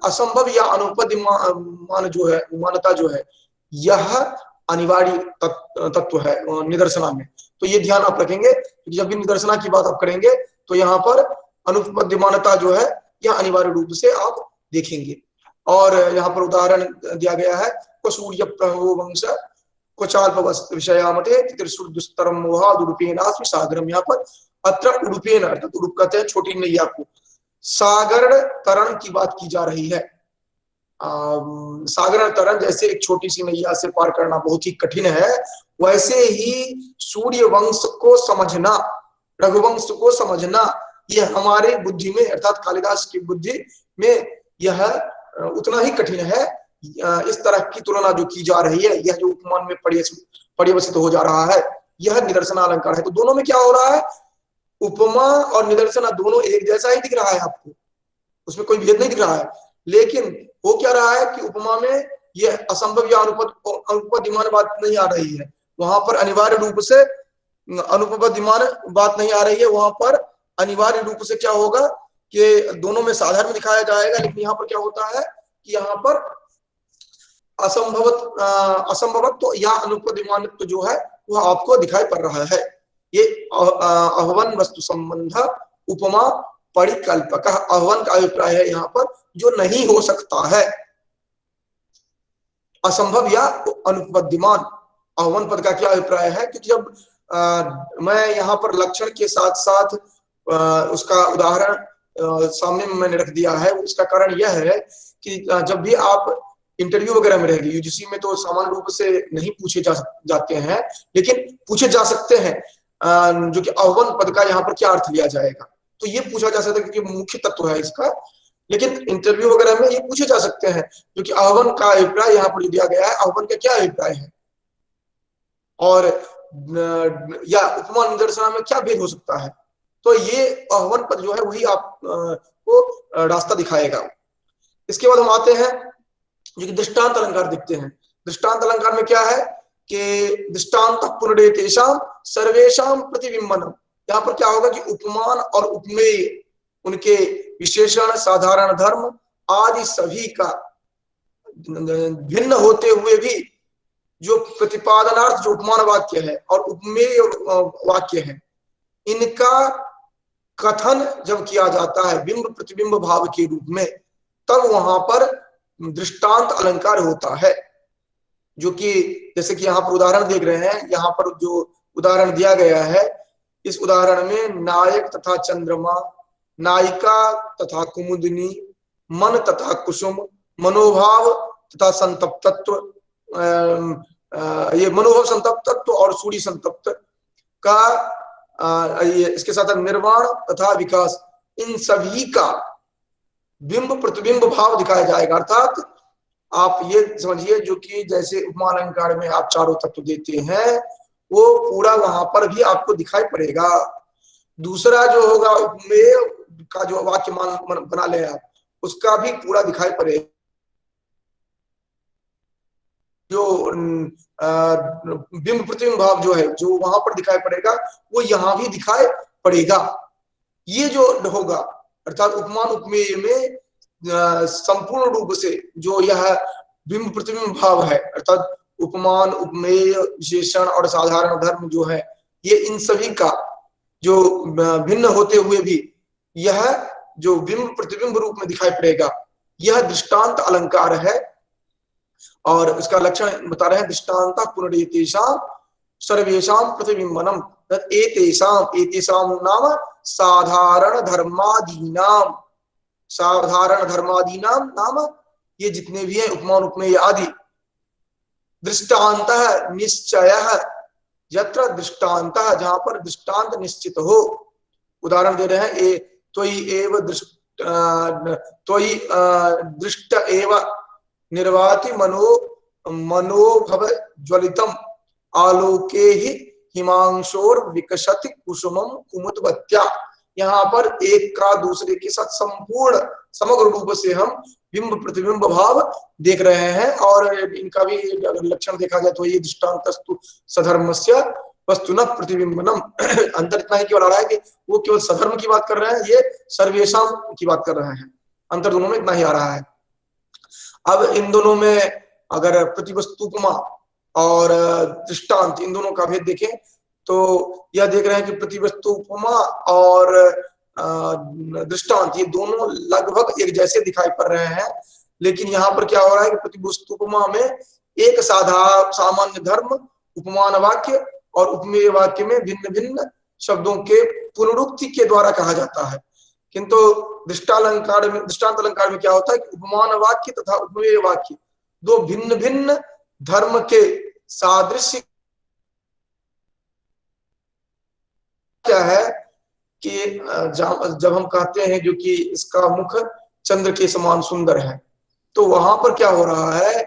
असंभव या अनुपद्यमान जो है, मान्यता जो है, यह अनिवार्य तत्व है निदर्शना में। तो ये ध्यान आप रखेंगे, जब भी निदर्शना की बात आप करेंगे तो यहाँ पर अनुपद्यमानता जो है यह अनिवार्य रूप से आप देखेंगे। और यहाँ पर उदाहरण दिया गया है, सूर्य प्रहो वंश क्वचाल्प विषयामते त्रिशूल दुस्तरम मोहा उडुपेनास्मि सागरम। यहाँ पर अत्र उडुपेन अर्थात उडुप कहते हैं छोटी नैया को, सागर तरण की बात की जा रही है। सागर तरन जैसे एक छोटी सी नैया से पार करना बहुत ही कठिन है, वैसे ही सूर्य वंश को समझना, रघुवंश को समझना, यह हमारे बुद्धि में अर्थात कालिदास की बुद्धि में यह उतना ही कठिन है। इस तरह की तुलना जो की जा रही है, यह जो उपमान में पर्यवसित हो जा रहा है, यह निदर्शन अलंकार है। तो दोनों में क्या हो रहा है, उपमा और निदर्शन दोनों एक जैसा ही दिख रहा है आपको, उसमें कोई भेद नहीं दिख रहा है। लेकिन वो क्या रहा है कि उपमा में यह असंभव या अनुपदिमान बात नहीं आ रही है, वहां पर अनिवार्य रूप से अनुपदिमान बात नहीं आ रही है, वहां पर अनिवार्य रूप से क्या होगा कि दोनों में साधारण दिखाया जाएगा। लेकिन यहाँ पर क्या होता है कि यहाँ पर असंभवत्व या अनुपदिमानित्व जो है वह आपको दिखाई पड़ रहा है। ये आह्वन वस्तु संबंध उपमा परिकल्पक, आह्वान का अभिप्राय है यहाँ पर जो नहीं हो सकता है, असंभव या अनुपदिमान। आह्वान पद का क्या अभिप्राय है, क्योंकि जब मैं यहाँ पर लक्षण के साथ साथ उसका उदाहरण सामने में मैंने रख दिया है, उसका कारण यह है कि जब भी आप इंटरव्यू वगैरह में रहेगी, यूजीसी में तो सामान्य रूप से नहीं पूछे जाते हैं, लेकिन पूछे जा सकते हैं जो कि आह्वान पद का यहाँ पर क्या अर्थ लिया जाएगा। तो ये पूछा जा सकता है क्योंकि मुख्य तत्व है इसका, लेकिन इंटरव्यू वगैरह में ये पूछे जा सकते हैं जो कि आह्वान का अभिप्राय यहाँ पर दिया गया है, आह्वान का क्या अभिप्राय है और या उपमा निदर्शन में क्या भेद हो सकता है। तो ये आह्वान पद जो है वही आपको रास्ता दिखाएगा। इसके बाद हम आते हैं जो कि दृष्टांत अलंकार दिखते हैं। दृष्टांत अलंकार में क्या है कि दृष्टांत पुनरेतेषां सर्वेषां प्रतिबिंबनम। यहाँ पर क्या होगा कि उपमान और उपमेय, उनके विशेषण, साधारण धर्म आदि सभी का भिन्न होते हुए भी जो प्रतिपादनार्थ जो उपमान वाक्य है और उपमेय वाक्य है, इनका कथन जब किया जाता है बिंब प्रतिबिंब भाव के रूप में, तब वहां पर दृष्टांत अलंकार होता है। जो कि जैसे कि यहाँ पर उदाहरण देख रहे हैं, यहाँ पर जो उदाहरण दिया गया है, इस उदाहरण में नायक तथा चंद्रमा, नायिका तथा कुमुदिनी, मन तथा कुसुम, मनोभाव तथा संतप्तत्व, ये मनोभाव संतप्तत्व और सूर्य संतप्त का इसके साथ निर्वाण तथा विकास, इन सभी का बिंब प्रतिबिंब भाव दिखाया जाएगा। अर्थात आप ये समझिए जो कि जैसे उपमान अलंकार में आप चारों तत्व देते हैं वो पूरा वहां पर भी आपको दिखाई पड़ेगा। दूसरा जो होगा उपमेय का जो वाक्य मान बना ले आप, उसका भी पूरा दिखाई पड़ेगा। जो बिंब प्रतिबिंब भाव जो है जो वहां पर दिखाई पड़ेगा वो यहाँ भी दिखाई पड़ेगा। ये जो होगा अर्थात उपमान उपमेय में संपूर्ण रूप से जो यह बिंब प्रतिबिंब भाव है, अर्थात उपमान उपमेय विशेषण और साधारण धर्म जो है, ये इन सभी का जो भिन्न होते हुए भी यह जो बिंब प्रतिबिंब रूप में दिखाई पड़ेगा, यह दृष्टांत अलंकार है। और इसका लक्षण बता रहे हैं, दृष्टांत पुनरेतेषां सर्वेषां प्रतिबिंबनम एतेषां नाम साधारण धर्मादीनाम, साधारण धर्मादीनाम नाम ये जितने भी हैं उपमान उपमेय आदि, दृष्टांत निश्चय यत्र दृष्टांत, जहां पर दृष्टांत निश्चित हो। उदाहरण दे रहे हैं, त्वयि दृष्ट एव निर्वाति मनोभव ज्वलितम आलोके ही हिमांशोर विकसति कुसुमम कुमुदवत्या। यहाँ पर एक का दूसरे के साथ संपूर्ण समग्र रूप से हम बिंब प्रतिबिंब भाव देख रहे हैं। और इनका भी अगर लक्षण देखा जाए तो ये दृष्टांतस्तु सधर्मस्य वस्तुनः प्रतिबिंबनम, अंतर इतना ही केवल आ रहा है कि वो केवल सधर्म की बात कर रहे हैं, ये सर्वेशम की बात कर रहे हैं। अंतर दोनों में इतना ही आ रहा है। अब इन दोनों में अगर प्रतिवस्तुपमा और दृष्टांत, इन दोनों का भेद देखें तो यह देख रहे हैं कि प्रतिवस्तु उपमा और दृष्टांत ये दोनों लगभग एक जैसे दिखाई पड़ रहे हैं। लेकिन यहाँ पर क्या हो रहा है कि प्रतिवस्तु उपमा में एक सामान्य धर्म उपमान वाक्य और उपमेय वाक्य में भिन्न भिन्न शब्दों के पुनरुक्ति के द्वारा कहा जाता है। किंतु दृष्टांत अलंकार में क्या होता है कि उपमान वाक्य तथा उपमेय वाक्य दो भिन्न भिन्न धर्म के सादृश्य क्या है कि जब हम कहते हैं जो कि इसका मुख चंद्र के समान सुंदर है, तो वहां पर क्या हो रहा है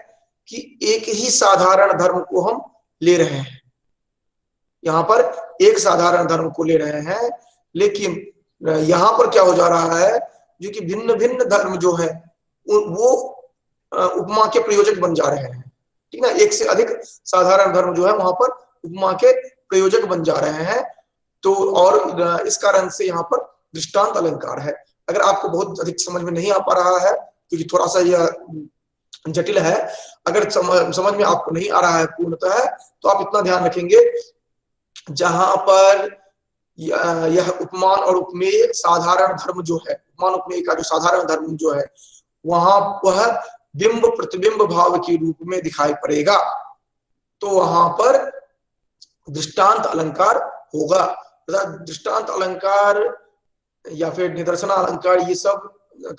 कि एक ही साधारण धर्म को हम ले रहे हैं, यहाँ पर एक साधारण धर्म को ले रहे हैं, लेकिन यहाँ पर क्या हो जा रहा है जो कि भिन्न भिन्न धर्म जो है वो उपमा के प्रयोजक बन जा रहे हैं। ठीक ना, एक से अधिक साधारण धर्म जो है वहां पर उपमा के प्रयोजक बन जा रहे हैं। तो और इस कारण से यहाँ पर दृष्टांत अलंकार है। अगर आपको बहुत अधिक समझ में नहीं आ पा रहा है क्योंकि थोड़ा सा यह जटिल है, अगर समझ में आपको नहीं आ रहा है पूर्णतः, तो आप इतना ध्यान रखेंगे जहां पर यह उपमान और उपमेय साधारण धर्म जो है, उपमान उपमेय का जो साधारण धर्म जो है वहां वह बिंब प्रतिबिंब भाव के रूप में दिखाई पड़ेगा, तो वहां पर दृष्टांत अलंकार होगा। दृष्टांत अलंकार या फिर निदर्शन अलंकार ये सब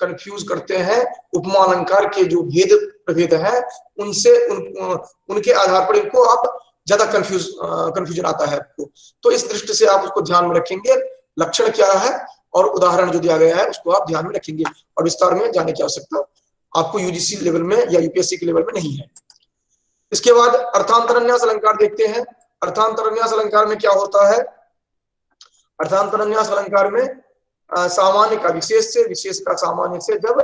कंफ्यूज करते हैं उपमा अलंकार के जो भेद प्रभेद है उनसे, उनके आधार पर इनको आप ज्यादा कंफ्यूजन आता है आपको। तो इस दृष्टि से आप उसको ध्यान में रखेंगे, लक्षण क्या है और उदाहरण जो दिया गया है उसको आप ध्यान में रखेंगे, और विस्तार में जाने की आवश्यकता आपको यूजीसी लेवल में या यूपीएससी के लेवल में नहीं है। इसके बाद अर्थांतरन्यास अलंकार देखते हैं। अर्थांतरन्यास अलंकार में क्या होता है, अर्थांतरन्यास अलंकार में सामान्य का विशेष से, विशेष का सामान्य से जब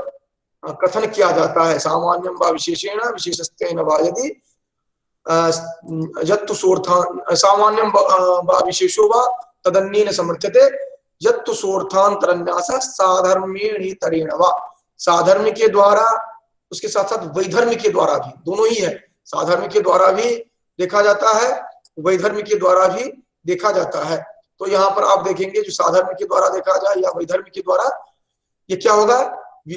कथन किया जाता है, सामान्यम वा विशेषेण विशेषस्तेन वा यदि यत्तु सोर्थान सामान्यम वा विशेषो वा तदन्येन समर्थ्यते यत्तु सोर्थांतरन्यास साधर्म्येण तरेण वा, साधर्म के द्वारा उसके साथ साथ वैधर्म के द्वारा भी, दोनों ही है, साधर्म के द्वारा भी देखा जाता है, वैधर्म के द्वारा भी देखा जाता है। तो यहाँ पर आप देखेंगे जो साधर्म के द्वारा देखा जाए या वैधर्म के द्वारा, ये क्या होगा,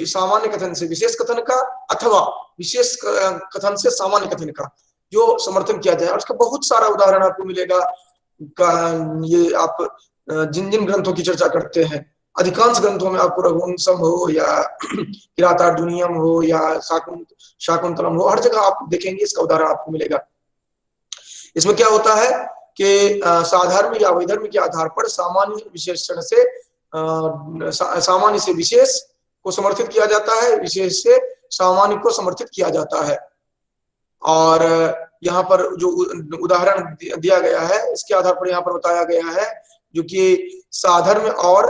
सामान्य कथन से विशेष कथन का अथवा विशेष कथन से सामान्य कथन का जो समर्थन किया जाए। और उसका बहुत सारा उदाहरण आपको मिलेगा। ये आप जिन जिन ग्रंथों की चर्चा करते हैं, अधिकांश ग्रंथों में आपको रघुवंशम हो या किरातार्जुनीयम हो या शाकुंतलम हो, हर जगह आप देखेंगे इसका उदाहरण आपको मिलेगा। इसमें क्या होता है कि साधर्म या वैधर्म के आधार पर सामान्य विशेषण से सामान्य से विशेष को समर्थित किया जाता है, विशेष से सामान्य को समर्थित किया जाता है। और यहाँ पर जो उदाहरण दिया गया है इसके आधार पर यहाँ पर बताया गया है जो कि साधर्म और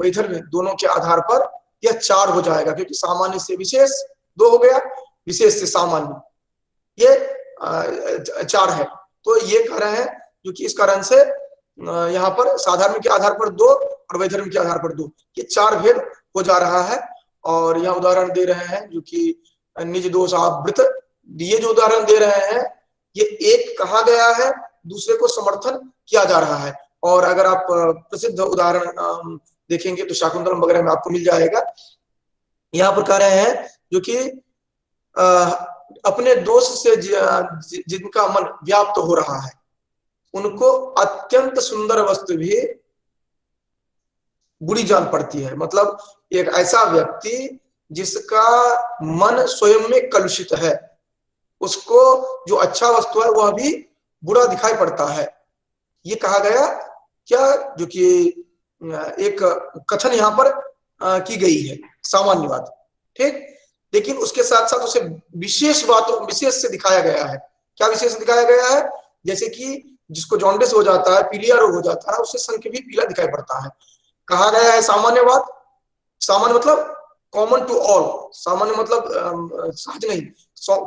वैधर्म दोनों के आधार पर यह 4 हो जाएगा, क्योंकि सामान्य से विशेष 2 हो गया, विशेष से सामान्य ये 4 है। तो ये कह रहे हैं क्योंकि इस कारण से यहाँ पर साधर्म के आधार पर 2 और वैधर्म के आधार पर 2, ये 4 भेद हो जा रहा है। और यहाँ उदाहरण दे रहे हैं जो कि निज दोष आवृत, ये जो उदाहरण दे रहे हैं ये एक कहा गया है, दूसरे को समर्थन किया जा रहा है। और अगर आप प्रसिद्ध उदाहरण देखेंगे तो शाकुंतलम वगैरह में आपको मिल जाएगा। यहाँ पर कह रहे हैं जो कि अपने दोष से जिनका मन व्याप्त हो रहा है उनको अत्यंत सुंदर वस्तु भी बुरी जान पड़ती है। मतलब एक ऐसा व्यक्ति जिसका मन स्वयं में कलुषित है, उसको जो अच्छा वस्तु है वह भी बुरा दिखाई पड़ता है। ये कहा गया क्या, जो कि एक कथन यहाँ पर की गई है, सामान्य बात, ठीक। लेकिन उसके साथ साथ उसे विशेष बातों, विशेष से दिखाया गया है। क्या विशेष दिखाया गया है, जैसे कि जिसको जॉन्डिस हो जाता है, पीलिया रोग हो जाता है, उससे संख भी पीला दिखाई पड़ता है। कहा गया है सामान्य बात, सामान्य मतलब कॉमन टू ऑल, सामान्य मतलब सहज नहीं,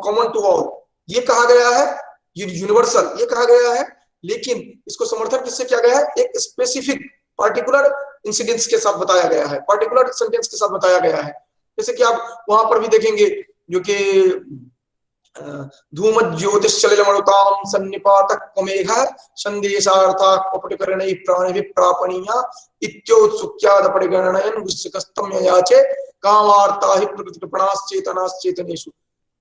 कॉमन टू ऑल, ये कहा गया है, यूनिवर्सल ये कहा गया है। लेकिन इसको समर्थन किससे किया गया है, एक स्पेसिफिक पार्टिकुलर इंसिडेंट्स के साथ बताया गया है, पार्टिकुलर सेंटेंस के साथ बताया गया है। जैसे कि आप वहां पर भी देखेंगे जो कि धूम ज्योतिषलिलमरुतां सन्निपातः मेघः संदेशार्था कपटकरणैः प्राणिभिः प्रापणीया इत्योत्सुक्याद परिगणयन् गुस्सकस्तम याचे कामार्ता हि प्रकृतिप्रणाश्चेतनाश्चेतनेषु।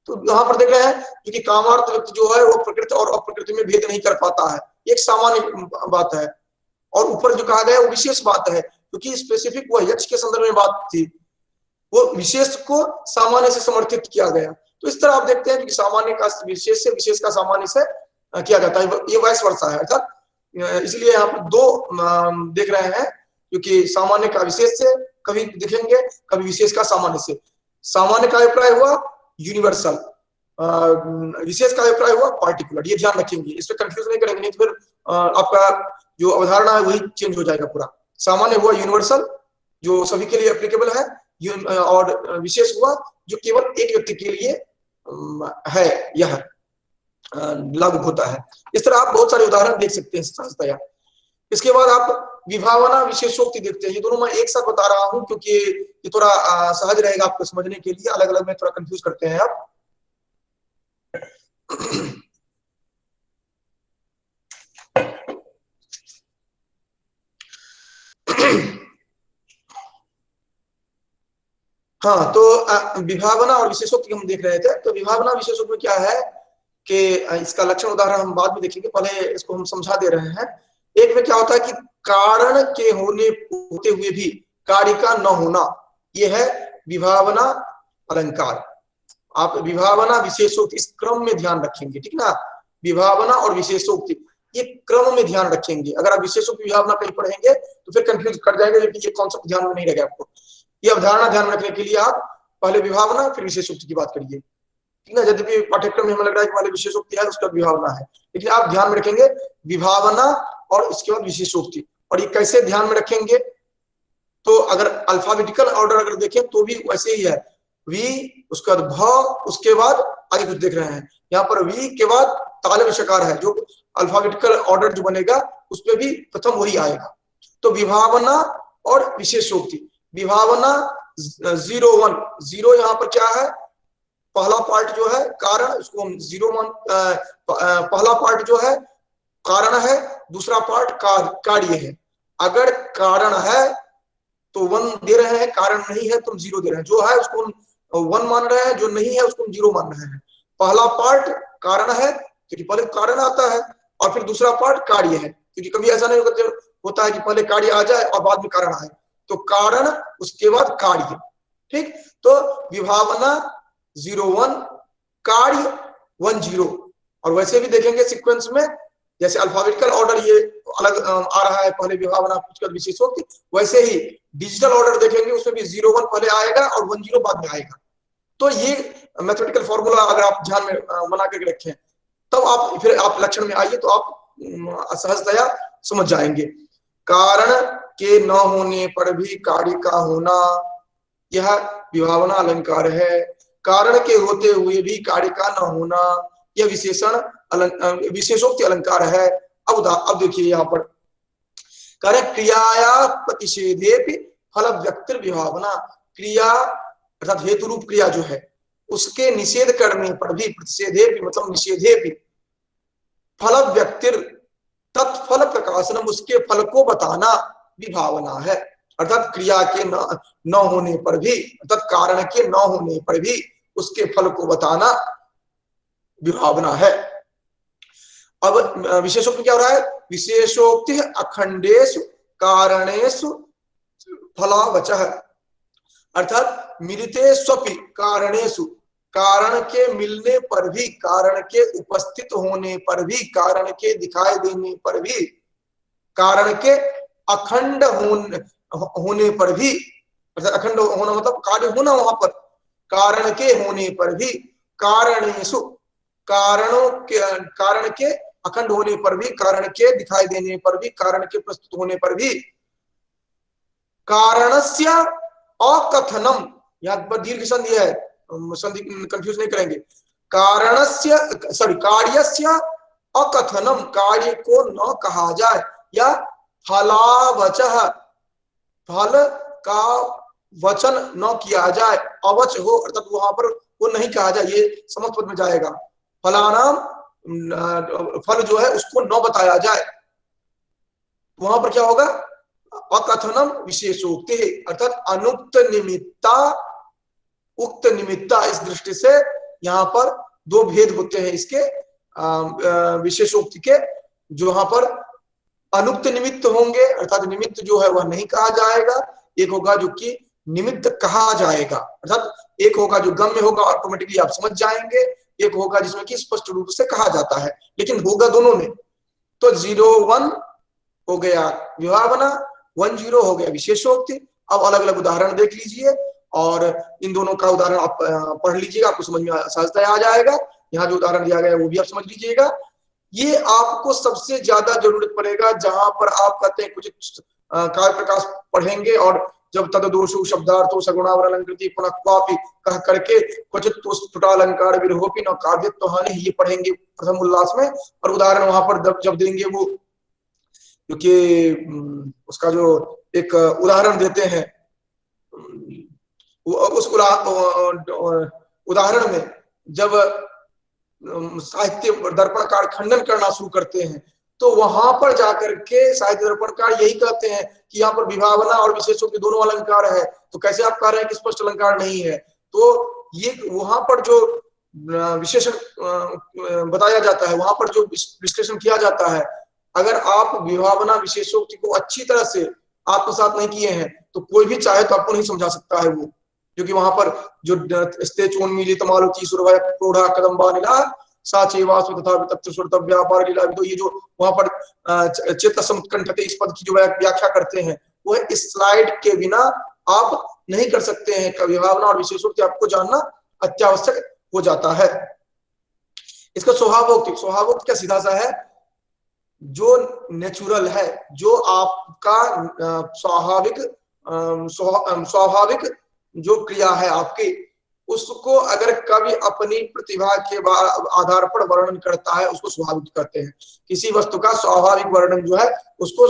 तो यहाँ पर देख रहे हैं क्योंकि कामार्थ व्यक्ति जो है वो प्रकृति और अप्रकृति में भेद नहीं कर पाता है, एक सामान्य बात है। और ऊपर जो कहा गया वो विशेष बात है क्योंकि स्पेसिफिक वह यक्ष के संदर्भ में बात थी, वो विशेष को सामान्य से समर्थित किया गया। तो इस तरह आप देखते हैं कि सामान्य का विशेष से, विशेष का सामान्य से किया जाता है, ये वाइस वर्सा है। अर्थात इसलिए यहाँ पर दो देख रहे हैं, क्योंकि सामान्य का विशेष से कभी दिखेंगे, कभी विशेष का सामान्य से। सामान्य का अभिप्राय हुआ यूनिवर्सल, विशेष का अभिप्राय हुआ पार्टिकुलर। ये ध्यान रखेंगे, इस पर कंफ्यूज नहीं करेंगे, नहीं तो फिर आपका जो अवधारणा है वही चेंज हो जाएगा पूरा। सामान्य हुआ यूनिवर्सल जो सभी के लिए एप्लीकेबल है, और विशेष हुआ जो केवल एक व्यक्ति के लिए है, यह लागू होता है। इस तरह आप बहुत सारे उदाहरण देख सकते हैं सहजतया। इसके बाद आप विभावना विशेषोक्ति देखते हैं। ये दोनों मैं एक साथ बता रहा हूं क्योंकि ये थोड़ा सहज रहेगा आपको समझने के लिए, अलग अलग में थोड़ा कंफ्यूज करते हैं आप। हाँ, तो विभावना और विशेषोक्ति हम देख रहे थे। तो विभावना विशेषोक्ति में क्या है कि इसका लक्षण उदाहरण हम बाद में देखेंगे, पहले इसको हम समझा दे रहे हैं। एक में क्या होता है कि कारण के होते हुए भी कार्य का न होना, यह है विभावना अलंकार। आप विभावना विशेषोक्ति इस क्रम में ध्यान रखेंगे, ठीक ना। विभावना और विशेषोक्ति ये क्रम में ध्यान रखेंगे। अगर आप विशेषोक्ति विभावना कहीं पढ़ेंगे तो फिर कंफ्यूज कर जाएंगे, क्योंकि ये कॉन्सेप्ट ध्यान में नहीं रहेगा आपको। ये अवधारणा ध्यान रखने के लिए आप पहले विभावना फिर विशेषोक्ति की बात करिए, ठीक ना। यद्यपि पाठ्यक्रम में हमें लग रहा है कि पहले विशेषोक्ति है उसका विभावना है, लेकिन आप ध्यान में रखेंगे विभावना और उसके बाद विशेषोक्ति। और ये कैसे ध्यान में रखेंगे, तो अगर अल्फाबेटिकल ऑर्डर अगर देखें तो भी वैसे ही है। वी, उसके बाद भ, उसके बाद आगे कुछ देख रहे हैं यहाँ पर वी के बाद ताले में शकार है, जो अल्फाबेटिकल ऑर्डर जो बनेगा उसमें भी प्रथम वही आएगा। तो विभावना और विशेषोक्ति। विभावना 0 1 0 यहाँ पर क्या है, पहला पार्ट जो है कारण, उसको हम 0 मान, पहला पार्ट जो है कारण है, दूसरा पार्ट कार्य है। अगर कारण है तो 1 दे रहे हैं, कारण नहीं है तो हम 0 दे रहे हैं। जो है उसको हम 1 मान रहे हैं, जो नहीं है उसको हम 0 मान रहे हैं। पहला पार्ट कारण है क्योंकि पहले कारण आता है, और फिर दूसरा पार्ट कार्य है, क्योंकि कभी ऐसा नहीं होता है कि पहले कार्य आ जाए और बाद में कारण आए। तो कारण उसके बाद कार्य, ठीक। तो विभावना 0 1, कार्य 1 0। और वैसे भी देखेंगे सीक्वेंस में, जैसे अल्फाबेटिकल ऑर्डर ये अलग आ रहा है, पहले विभावना उसके बाद विशेषोक्ति, वैसे ही डिजिटल ऑर्डर देखेंगे उसमें भी 0 1 पहले आएगा और 1 0 बाद में आएगा। तो ये मैथमेटिकल फॉर्मूला अगर आप ध्यान में बना करके रखें, तब आप फिर आप लक्षण में आइए तो आप सहजतया समझ जाएंगे। कारण के न होने पर भी कार्य का होना, यह विभावना अलंकार है। कारण के होते हुए भी कार्य का न होना, यह विशेषोक्ति अलंकार है। अब देखिए यहाँ पर कार्य क्रियाया प्रतिषेधे फल व्यक्ति विभावना। क्रिया अर्थात हेतु रूप क्रिया जो है उसके निषेध करने पर भी, प्रतिषेधे भी मतलब निषेधे भी, फल व्यक्ति तत्फल प्रकाशनम, उसके फल को बताना विभावना है। अर्थात क्रिया के न होने पर भी, अर्थात कारण के न होने पर भी उसके फल को बताना विभावना है। अब विशेषोक्ति क्या हो रहा है, विशेषोक्ति अखंडेषु कारणेषु फलावचः, अर्थात मिलते स्वपि कारणेषु, कारण के मिलने पर भी, कारण के उपस्थित होने पर भी, कारण के दिखाई देने पर भी, कारण के अखंड होने पर भी, अर्थात अखंड होना मतलब कार्य होना वहां पर, कारण के होने पर भी, कारणेषु कारण के अखंड होने पर भी, कारण के दिखाई देने पर भी, कारण के प्रस्तुत होने पर भी, कारणस्य अकथनम, यहाँ पर दीर्घ संधि है, संधि कंफ्यूज नहीं करेंगे। कारणस्य कार्यस्य अकथनम, कार्य को न कहा जाए, या फलावचः, फल का वचन न किया जाए, अवच हो अर्थात वहां पर वो नहीं कहा जाए, ये समस्त पद में जाएगा। फलानाम, फल जो है उसको न बताया जाए, वहां पर क्या होगा, अकथनम विशेषोक्ति, अर्थात अनुक्त निमित्ता उक्त निमित्ता। इस दृष्टि से यहाँ पर दो भेद होते हैं इसके विशेषोक्ति के, जो यहाँ पर अनुक्त निमित्त होंगे, अर्थात निमित्त जो है वह नहीं कहा जाएगा। एक होगा जो कि निमित्त कहा जाएगा, अर्थात एक होगा जो गम्य होगा, ऑटोमेटिकली आप समझ जाएंगे। एक होगा जिसमें कि स्पष्ट रूप से कहा जाता है, लेकिन होगा दोनों में। तो 01 हो गया विभावना, 10 हो गया विशेषोक्ति। अब अलग अलग उदाहरण देख लीजिए और इन दोनों का उदाहरण आप पढ़ लीजिएगा, आपको समझ में सहजता आ जाएगा। यहाँ जो उदाहरण दिया गया है वो भी आप समझ लीजिएगा। ये आपको सबसे ज्यादा जरूरत पड़ेगा जहां पर आप कहते हैं कुछ काव्य प्रकाश पढ़ेंगे और जब तददोषु शब्दार्थो सगुणावर अलंकृति पुनः क्वापि कह करके क्वचित स्फुटालंकार विरहोपि न काव्यत्व हानि, ये पढ़ेंगे प्रथम उल्लास में। और उदाहरण वहां पर जब देंगे वो, क्योंकि उसका जो एक उदाहरण देते हैं, उस उदाहरण में जब साहित्य दर्पणकार खंडन करना शुरू करते हैं तो वहां पर जाकर के साहित्य दर्पणकार यही कहते हैं कि यहाँ पर विभावना और विशेषों के दोनों अलंकार है, तो कैसे आप कह रहे हैं कि स्पष्ट अलंकार नहीं है। तो ये वहां पर जो विशेषण बताया जाता है, वहां पर जो विश्लेषण किया जाता है, अगर आप विभावना विशेषोक्ति को अच्छी तरह से आत्मसात नहीं किए हैं तो कोई भी चाहे तो आपको नहीं समझा सकता है वो। क्योंकि वहां पर जो स्तेचोन्मीलित मालुची सुरभय प्रौढ़ा कदम्बा नीला साचेवासु तथा तत्र सुरतव व्यापार लीला, तो ये जो वहां पर चित्त समुत्कंठते इस पद की जो व्याख्या करते हैं वो इस स्लाइड के बिना आप नहीं कर सकते हैं। विभावना और विशेषोक्ति आपको जानना अत्यावश्यक हो जाता है। इसका स्वभावोक्ति, स्वभावोक्ति क्या सीधा सा है, जो नेचुरल है, जो आपका स्वाभाविक जो क्रिया है आपकी, उसको अगर कवि अपनी प्रतिभा के आधार पर वर्णन करता है उसको स्वाभाविक कहते हैं। किसी वस्तु का स्वाभाविक वर्णन जो है उसको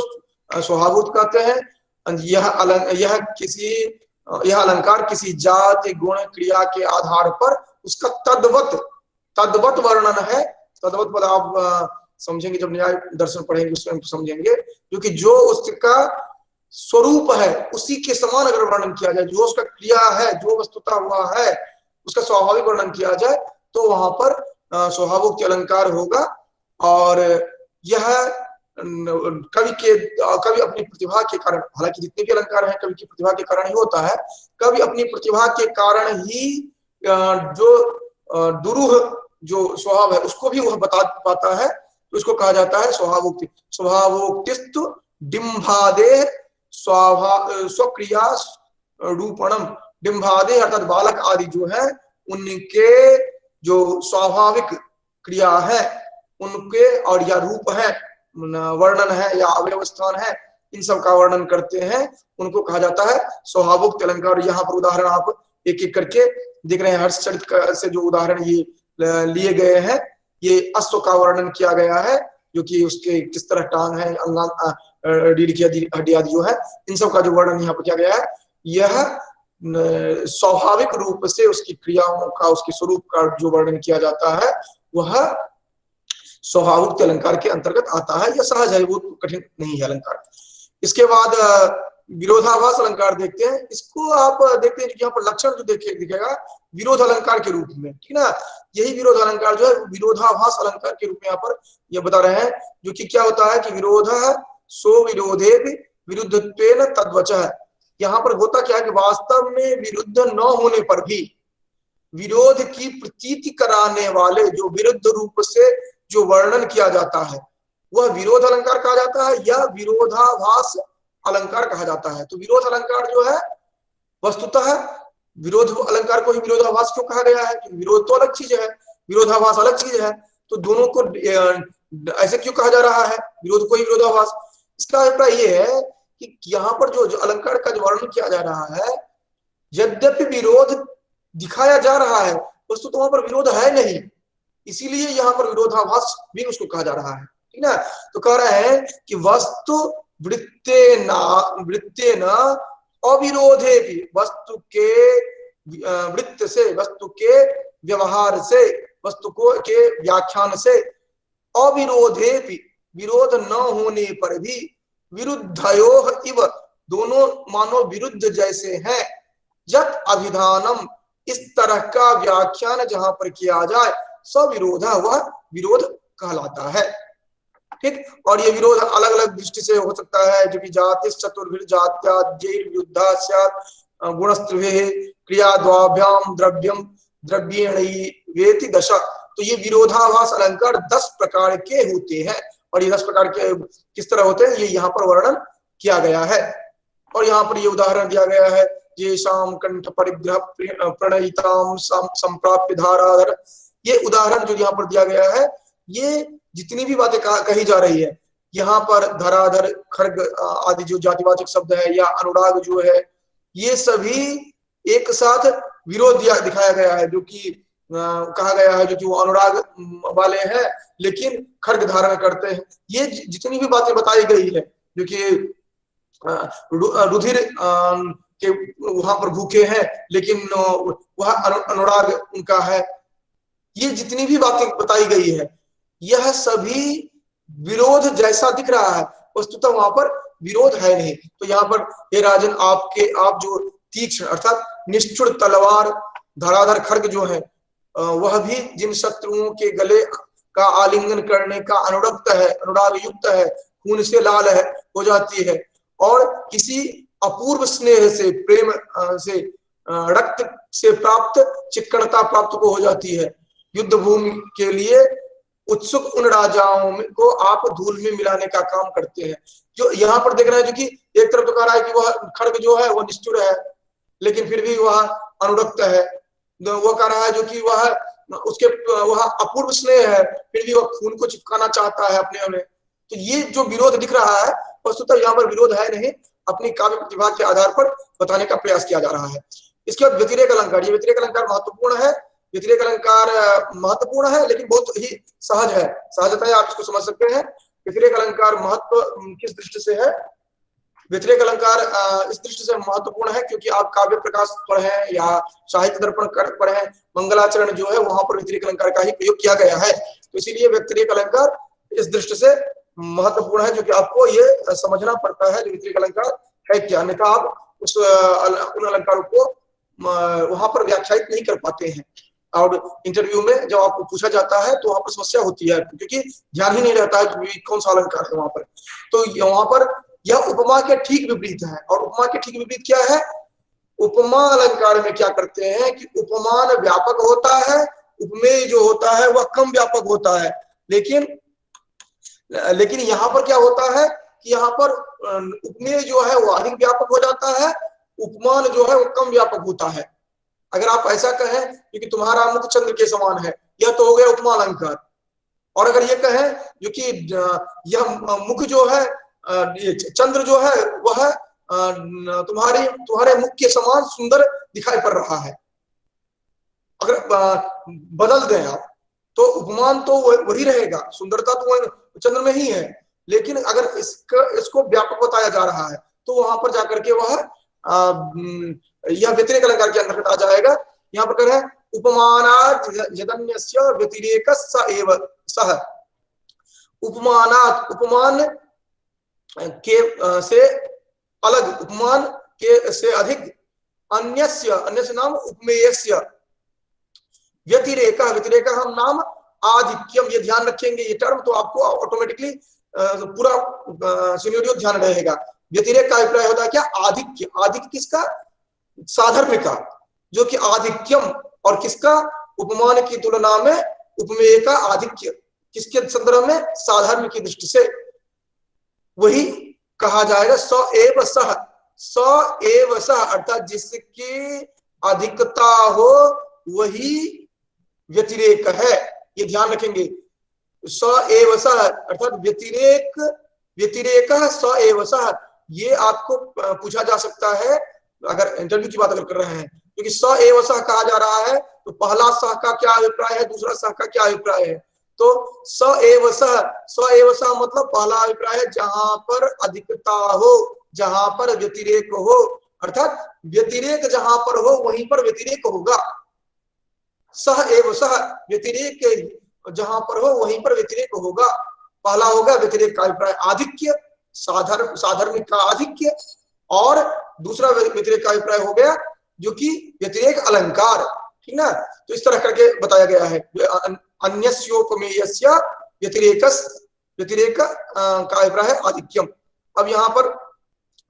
स्वाभाविक कहते हैं। यह अलंकार किसी जाति गुण क्रिया के आधार पर उसका तद्वत वर्णन है। तद्वत पद आप समझेंगे जब न्याय दर्शन पढ़ेंगे उसमें समझेंगे, क्योंकि जो उसका स्वरूप है उसी के समान अगर वर्णन किया जाए, जो उसका क्रिया है, जो वस्तुता हुआ है उसका स्वाभाविक वर्णन किया जाए तो वहां पर स्वभावोक्ति अलंकार होगा। और यह कवि अपनी प्रतिभा के कारण, हालांकि जितने भी अलंकार हैं कवि की प्रतिभा के कारण ही होता है, कवि अपनी प्रतिभा के कारण ही जो दुरूह जो स्वभाव है उसको भी वह बता पाता है, तो उसको कहा जाता है स्वभावोक्ति। स्वभावोक्तिस्तु डिम्भादे स्वक्रिया रूपणम। डिम्भादे अर्थात बालक आदि जो है उनके जो स्वाभाविक क्रिया है उनके और या रूप है, वर्णन है या अवयवस्थान है, इन सब का वर्णन करते हैं, उनको कहा जाता है स्वभावोक्त अलंकार। यहाँ पर उदाहरण आप एक एक करके देख रहे हैं। हर्षचरित से जो उदाहरण ये लिए गए हैं, ये अश्व का वर्णन किया गया है, जो कि उसके किस तरह टांग है, रीढ़ की हड्डी आदि जो है, इन सब का जो वर्णन यहाँ पर किया गया है, यह स्वाभाविक रूप से उसकी क्रियाओं का, उसके स्वरूप का जो वर्णन किया जाता है वह स्वाभाविक अलंकार के अंतर्गत आता है। यह सहज है, वो कठिन नहीं है अलंकार। इसके बाद विरोधाभास अलंकार देखते हैं। इसको आप देखते हैं कि यहाँ पर लक्षण जो दिखेगा विरोध अलंकार के रूप में, ठीक ना। यही विरोध अलंकार जो है विरोधाभास अलंकार के रूप में यहाँ पर यह बता रहे हैं, जो कि क्या होता है कि विरोध सो विरोधे विरुद्धत्वेन तद्वचः। यहाँ पर होता क्या है कि वास्तव में विरुद्ध न होने पर भी विरोध की प्रतीति कराने वाले जो विरुद्ध रूप से जो वर्णन किया जाता है वह विरोध अलंकार कहा जाता है या विरोधाभास अलंकार कहा जाता है। तो विरोध अलंकार जो है वस्तुतः विरोध अलंकार को ही विरोधाभास क्यों कहा गया है, विरोध तो अलग चीज है, विरोधाभास अलग चीज है, तो दोनों को ऐसे क्यों कहा जा रहा है, विरोध को ही विरोधाभास। इसका अभिप्राय ये है कि यहाँ पर जो अलंकार का जो वर्णन किया जा रहा है, यद्यपि विरोध दिखाया जा रहा है वस्तु तो वहां पर विरोध है नहीं, इसीलिए यहाँ पर विरोधाभास भी उसको कहा जा रहा है, ठीक ना। तो कह रहे हैं कि वस्तु वृत्तेन अविरोधे भी, वस्तु के वृत्त से, वस्तु के व्यवहार से, वस्तु को के व्याख्यान से अविरोधे भी, विरोध न होने पर भी विरुद्धयोः इव, दोनों मानो विरुद्ध जैसे हैं, यत् अभिधानम, इस तरह का व्याख्यान जहां पर किया जाए सविरोध, वह विरोध कहलाता है। ठीक। और ये विरोध अलग अलग दृष्टि से हो सकता है, जो कि जाति चतुर्भिर जात्याद्यैर्विरुद्धा स्यात् गुणस्त्रिभिः क्रिया द्वाभ्याम द्रव्यम द्रव्येण वेति दशा। तो ये विरोधाभास अलंकार 10 प्रकार के होते हैं, और ये 10 प्रकार के किस तरह होते हैं ये यहाँ पर वर्णन किया गया है। और यहाँ पर ये उदाहरण दिया गया है, ये शाम कंठ परिग्रह प्रणयिताम संप्राप्य धाराधर। ये उदाहरण जो यहाँ पर दिया गया है, ये जितनी भी बातें कही जा रही है यहाँ पर, धराधर खड्ग आदि जो जातिवाचक शब्द है, या अनुराग जो है, ये सभी एक साथ विरोध दिखाया गया है। जो कि कहा गया है जो कि वो अनुराग वाले हैं लेकिन खड्ग धारण करते हैं। ये जितनी भी बातें बताई गई है, जो कि रुधिर के वहां पर भूखे हैं लेकिन वह अनुराग उनका है, ये जितनी भी बातें बताई गई है, यह सभी विरोध जैसा दिख रहा है, वस्तुतः वहां पर विरोध है नहीं। तो यहाँ पर हे राजन, आप जो तीक्ष्ण अर्थात निष्ठुर तलवार धराधर खड्ग जो है, वह भी जिन शत्रुओं के गले का आलिंगन करने का अनुराग युक्त है, खून से लाल है हो जाती है, और किसी अपूर्व स्नेह से, प्रेम से, रक्त से प्राप्त चिक्कणता प्राप्त को हो जाती है। युद्ध भूमि के लिए उत्सुक उन राजाओं को आप धूल में मिलाने का काम करते हैं। जो यहाँ पर देख रहे हैं, जो कि एक तरफ तो कह रहा है कि वह खड्ग जो है वह निष्ठुर है, लेकिन फिर भी वह अनुरक्त है। वो कह रहा है जो कि वह अपूर्व स्नेह है, फिर भी वह खून को चिपकाना चाहता है अपने में। तो ये जो विरोध दिख रहा है, वस्तुतः यहाँ पर विरोध है नहीं, अपनी काव्य प्रतिभा के आधार पर बताने का प्रयास किया जा रहा है। इसके बाद व्यतिरेक अलंकार। ये व्यतिरेक अलंकार महत्वपूर्ण है। व्यतिरेक अलंकार महत्वपूर्ण है लेकिन बहुत ही सहज है, सहजता है, आप इसको समझ सकते हैं। व्यतिरेक अलंकार महत्व किस दृष्टि से है? व्यतिरेक अलंकार इस दृष्टि से महत्वपूर्ण है क्योंकि आप काव्य प्रकाश पढ़ें या साहित्य दर्पण पढ़ें, मंगलाचरण जो है वहां पर व्यतिरेक अलंकार का ही प्रयोग किया गया है। तो इसीलिए व्यतिरेक अलंकार इस दृष्टि से महत्वपूर्ण है, जो कि आपको ये समझना पड़ता है व्यतिरेक अलंकार है क्या, अन्यथा आप उन अलंकारों को वहां पर व्याख्यायित नहीं कर पाते हैं। और इंटरव्यू में जब आपको पूछा जाता है तो वहां पर समस्या होती है, क्योंकि ध्यान ही नहीं रहता है कि कौन सा अलंकार है वहां पर। तो वहां पर यह उपमा के ठीक विपरीत है। और उपमा के ठीक विपरीत क्या है? उपमा अलंकार में क्या करते हैं कि उपमान व्यापक होता है, उपमेय जो होता है वह कम व्यापक होता है। लेकिन यहाँ पर क्या होता है कि यहाँ पर उपमेय जो है वो अधिक व्यापक हो जाता है, उपमान जो है वो कम व्यापक होता है। अगर आप ऐसा कहें क्योंकि तुम्हारा मुख चंद्र के समान है, यह तो हो गया उपमा अलंकार। और अगर ये कहें जो कि यह मुख जो है, चंद्र जो है वह तुम्हारे मुख के समान सुंदर दिखाई पड़ रहा है, अगर बदल दें आप तो उपमान तो वही रहेगा, सुंदरता तो चंद्र में ही है। लेकिन अगर इसको व्यापक बताया जा रहा है तो वहां पर जाकर के वह यह व्यतिरेक अलंकार के अंतर्गत आ जाएगा। यहाँ पर कह रहे हैं उपमानात् यदन्यस्य व्यतिरेकः स एव सः। उपमानात्, उपमान के से अलग, उपमान के से अधिक, अन्यस्य, अन्यस्य नाम उपमेयस्य, व्यतिरेक, व्यतिरेक हम नाम आधिक्यम। ये ध्यान रखेंगे ये टर्म तो आपको ऑटोमेटिकली पूरा सिनेरियो ध्यान रहेगा। व्यतिरेक का अभिप्राय होता है क्या? आधिक्य। आधिक्य किसका? साधर्म्य का, जो कि आधिक्यम, और किसका? उपमान की तुलना में उपमेय का आधिक्य, किसके संदर्भ में? साधर्म्य की दृष्टि से। वही कहा जाएगा स एव सह, स एव सह, अर्थात जिसकी अधिकता हो वही व्यतिरेक है। ये ध्यान रखेंगे, स एव सह अर्थात व्यतिरेक, व्यतिरेकः स एव सह। ये आपको पूछा जा सकता है अगर इंटरव्यू की बात अगर कर रहे हैं, क्योंकि स एव सह कहा जा रहा है तो पहला सह का क्या अभिप्राय है, दूसरा सह का क्या अभिप्राय है? तो स एव सह, स एव सह मतलब पहला अभिप्राय है जहां पर अधिकता हो, जहां पर व्यतिरेक हो, अर्थात व्यतिरेक जहां पर हो वहीं पर व्यतिरेक होगा। सह एव सह, व्यतिरेक जहां पर हो वहीं पर व्यतिरेक होगा। पहला होगा व्यतिरेक का अभिप्राय आधिक्य, साधर्मिक का आधिक्य, और दूसरा व्यतिरेक का अभिप्राय हो गया जो कि व्यतिरेक अलंकार, ठीक ना। तो इस तरह करके बताया गया है अन्यस्योपमेयस्य व्यतिरेकस् व्यतिरेक का अभिप्राय है आधिक्यम। अब यहाँ पर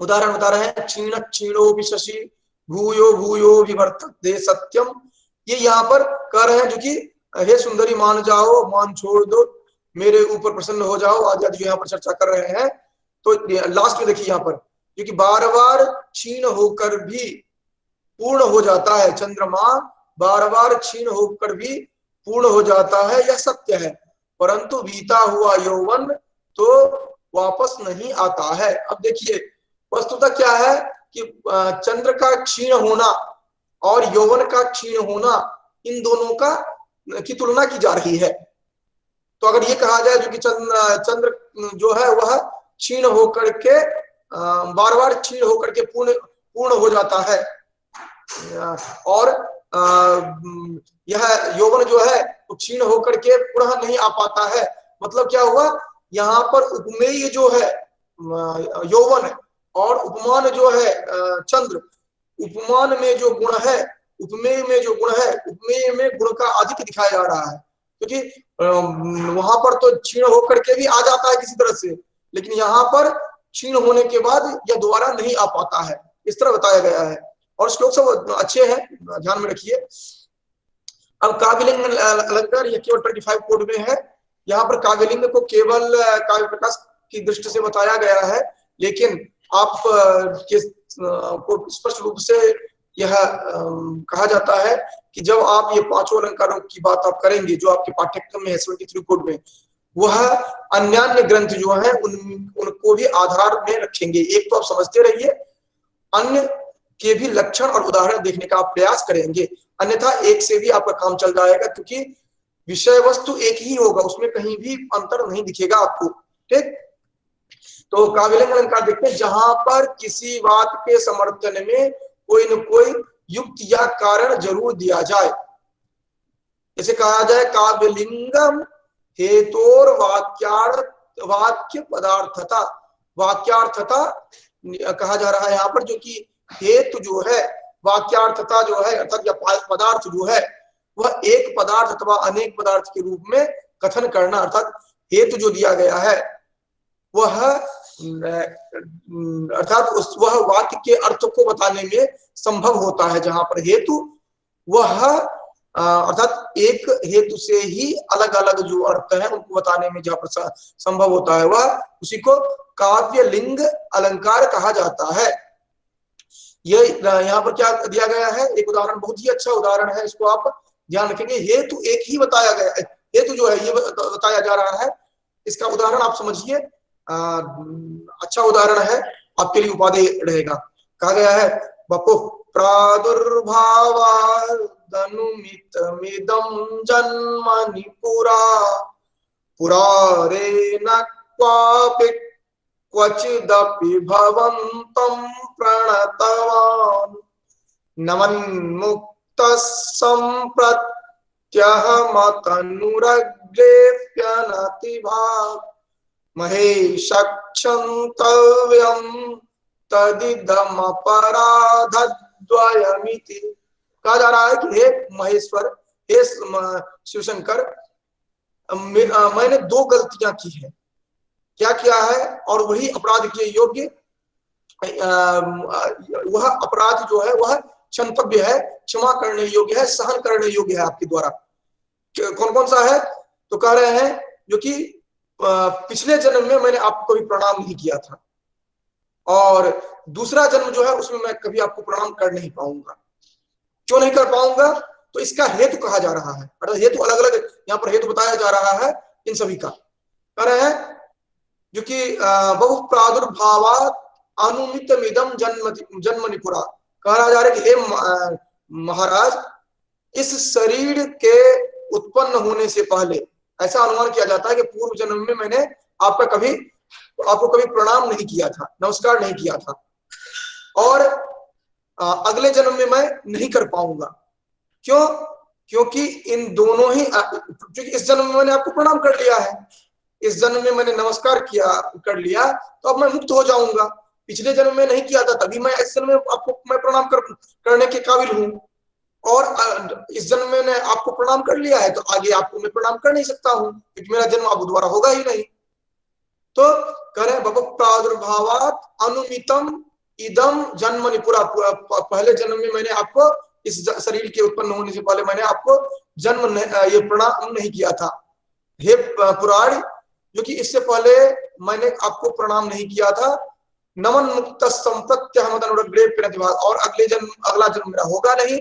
उदाहरण बता रहे हैं, क्षीण क्षीणो भी शशि भूयो भूयो विवर्तते सत्यम। ये यहाँ पर कह रहे हैं जो कि हे सुंदरी मान जाओ, मान छोड़ दो, मेरे ऊपर प्रसन्न हो जाओ, आदि आदि यहाँ पर चर्चा कर रहे हैं। तो लास्ट में देखिए यहाँ पर, जो कि बार बार क्षीण होकर भी पूर्ण हो जाता है, चंद्रमा बार बार क्षीण होकर भी पूर्ण हो जाता है, यह सत्य है, परंतु बीता हुआ यौवन तो वापस नहीं आता है। अब देखिए वस्तुतः क्या है कि चंद्र का क्षीण होना और यौवन का क्षीण होना, इन दोनों का की तुलना की जा रही है। तो अगर ये कहा जाए जो कि चंद्र जो है वह क्षीण होकर के बार बार क्षीण होकर के पूर्ण हो जाता है, और यह यौवन जो है वो क्षीण होकर के पुनः नहीं आ पाता है। मतलब क्या हुआ, यहाँ पर उपमेय जो है यौवन और उपमान जो है चंद्र, उपमान में जो गुण है, उपमेय में जो गुण है, उपमेय में गुण का अधिक दिखाया जा रहा है, क्योंकि वहां पर तो क्षीण होकर के भी आ जाता है किसी तरह से, लेकिन यहाँ पर क्षीण होने के बाद यह दोबारा नहीं आ पाता है, इस तरह बताया गया है। और श्लोक सब अच्छे हैं, ध्यान में रखिए। अब काव्यलिंग अलंकार ये केवल 25 कोड में है। यहाँ पर काव्यलिंग को केवल काव्य प्रकाश की दृष्टि से बताया गया है, लेकिन आप को स्पष्ट रूप से यह कहा जाता है कि जब आप ये पांचों अलंकारों की बात आप करेंगे जो आपके पाठ्यक्रम में है 73 कोड में, वह अन्य ग्रंथ जो है उनको भी आधार में रखेंगे। एक तो आप समझते रहिए, अन्य के भी लक्षण और उदाहरण देखने का आप प्रयास करेंगे, अन्यथा एक से भी आपका काम चल जाएगा, क्योंकि विषय वस्तु एक ही होगा, उसमें कहीं भी अंतर नहीं दिखेगा आपको। ठीक, तो काव्यलिंग अलंकार देखते हैं, जहां पर किसी बात के समर्थन में कोई न कोई युक्त या कारण जरूर दिया जाए, जैसे कहा जाए काव्यलिंगम हेतोर वाक्य पदार्थता, वाक्यार्थता कहा जा रहा है यहाँ पर, जो कि हेतु जो है, वाक्यार्थता जो है अर्थात या पदार्थ जो है वह एक पदार्थ अथवा अनेक पदार्थ के रूप में कथन करना, अर्थात हेतु जो दिया गया है वह अर्थात वह वाक्य के अर्थ को बताने में संभव होता है। जहां पर हेतु वह अर्थात एक हेतु से ही अलग अलग जो अर्थ है उनको बताने में जहां पर संभव होता है, वह उसी को काव्यलिंग अलंकार कहा जाता है। ये यहाँ पर क्या दिया गया है, एक उदाहरण, बहुत ही अच्छा उदाहरण है, इसको आप ध्यान रखेंगे। हेतु एक ही बताया गया है, हेतु जो है ये बताया जा रहा है, इसका उदाहरण आप समझिए, अच्छा उदाहरण है, आपके लिए उपादेय रहेगा। कहा गया है बपु प्रादुर्भावादनुमितमिदं जन्मनि पुरा रे न क्वापि क्वचिदपि भवन्तं प्रणतवान् नमन्मुक्तः सम्प्रत्यहमतनुरग्रेप्यनतिभाक् महेशक्षन्तव्यं तदिदमपराधद्वयमिति। कहा जा रहा है कि हे महेश्वर, हे शिवशंकर, मैंने दो गलतियां की हैं। क्या किया है, और वही अपराध के योग्य, वह अपराध जो है वह क्षंतव्य है, क्षमा करने योग्य है, सहन करने योग्य है आपके द्वारा। कौन कौन सा है, तो कह रहे हैं जो कि पिछले जन्म में मैंने आपको कभी प्रणाम नहीं किया था, और दूसरा जन्म जो है उसमें मैं कभी आपको प्रणाम कर नहीं पाऊंगा। क्यों नहीं कर पाऊंगा, तो इसका हेतु कहा जा रहा है, अर्थात हेतु अलग अलग यहाँ पर हेतु बताया जा रहा है इन सभी का। कह रहे हैं जो कि बहु प्रादुर्भावात् अनुमितमिदं जन्मनि पुरा, कहा जा रहा है कि हे महाराज, इस शरीर के उत्पन्न होने से पहले ऐसा अनुमान किया जाता है कि पूर्व जन्म में मैंने आपको कभी प्रणाम नहीं किया था, नमस्कार नहीं किया था, और अगले जन्म में मैं नहीं कर पाऊंगा। क्यों, क्योंकि इन दोनों ही, क्योंकि इस जन्म में मैंने आपको प्रणाम कर लिया है, इस जन्म में मैंने नमस्कार कर लिया, तो अब मैं मुक्त हो जाऊंगा। पिछले जन्म में नहीं किया था, तभी मैं इस जन्म में आपको मैं प्रणाम करने के काबिल हूं, और इस जन्म में मैंने आपको प्रणाम कर लिया है, तो आगे आपको मैं प्रणाम कर नहीं सकता हूं, क्योंकि मेरा जन्म अब दोबारा होगा ही नहीं। तो करे बब प्रादुर्भावात अनुमितम इदम जन्मनि, पूरा पहले जन्म में मैंने आपको इस शरीर के उत्पन्न होने से पहले मैंने आपको जन्म ये प्रणाम नहीं किया था। हे पुराण, जो कि इससे पहले मैंने आपको प्रणाम नहीं किया था। नमन मुक्त संप्रत्य मदन, और अगले जन्म अगला जन्म मेरा होगा नहीं।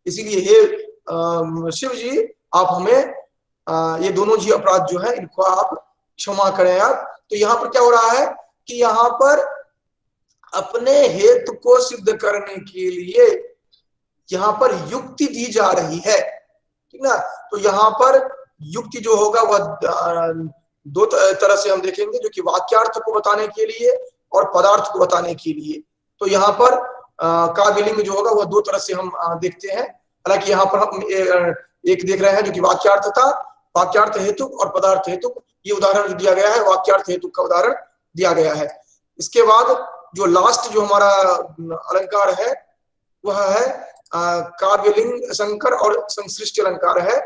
इसीलिए हे शिव जी, आप हमें ये दोनों जी अपराध जो है इनको आप क्षमा करें आप। तो यहाँ पर क्या हो रहा है कि यहाँ पर अपने हेतु को सिद्ध करने के लिए यहाँ पर युक्ति दी जा रही है, ठीक ना। तो यहाँ पर युक्ति जो होगा वह दो तरह से हम देखेंगे, जो कि वाक्यार्थ को बताने के लिए और पदार्थ को बताने के लिए। तो यहाँ पर काव्यलिंग जो होगा वह दो तरह से हम देखते हैं। हालांकि यहाँ पर हम एक देख रहे हैं जो कि वाक्यार्थ था, वाक्यार्थ हेतु और पदार्थ हेतु, ये उदाहरण दिया गया है, वाक्यार्थ हेतु का उदाहरण दिया गया है। इसके बाद जो लास्ट जो हमारा अलंकार है वह है काव्यलिंग संकर और संसृष्टि अलंकार है।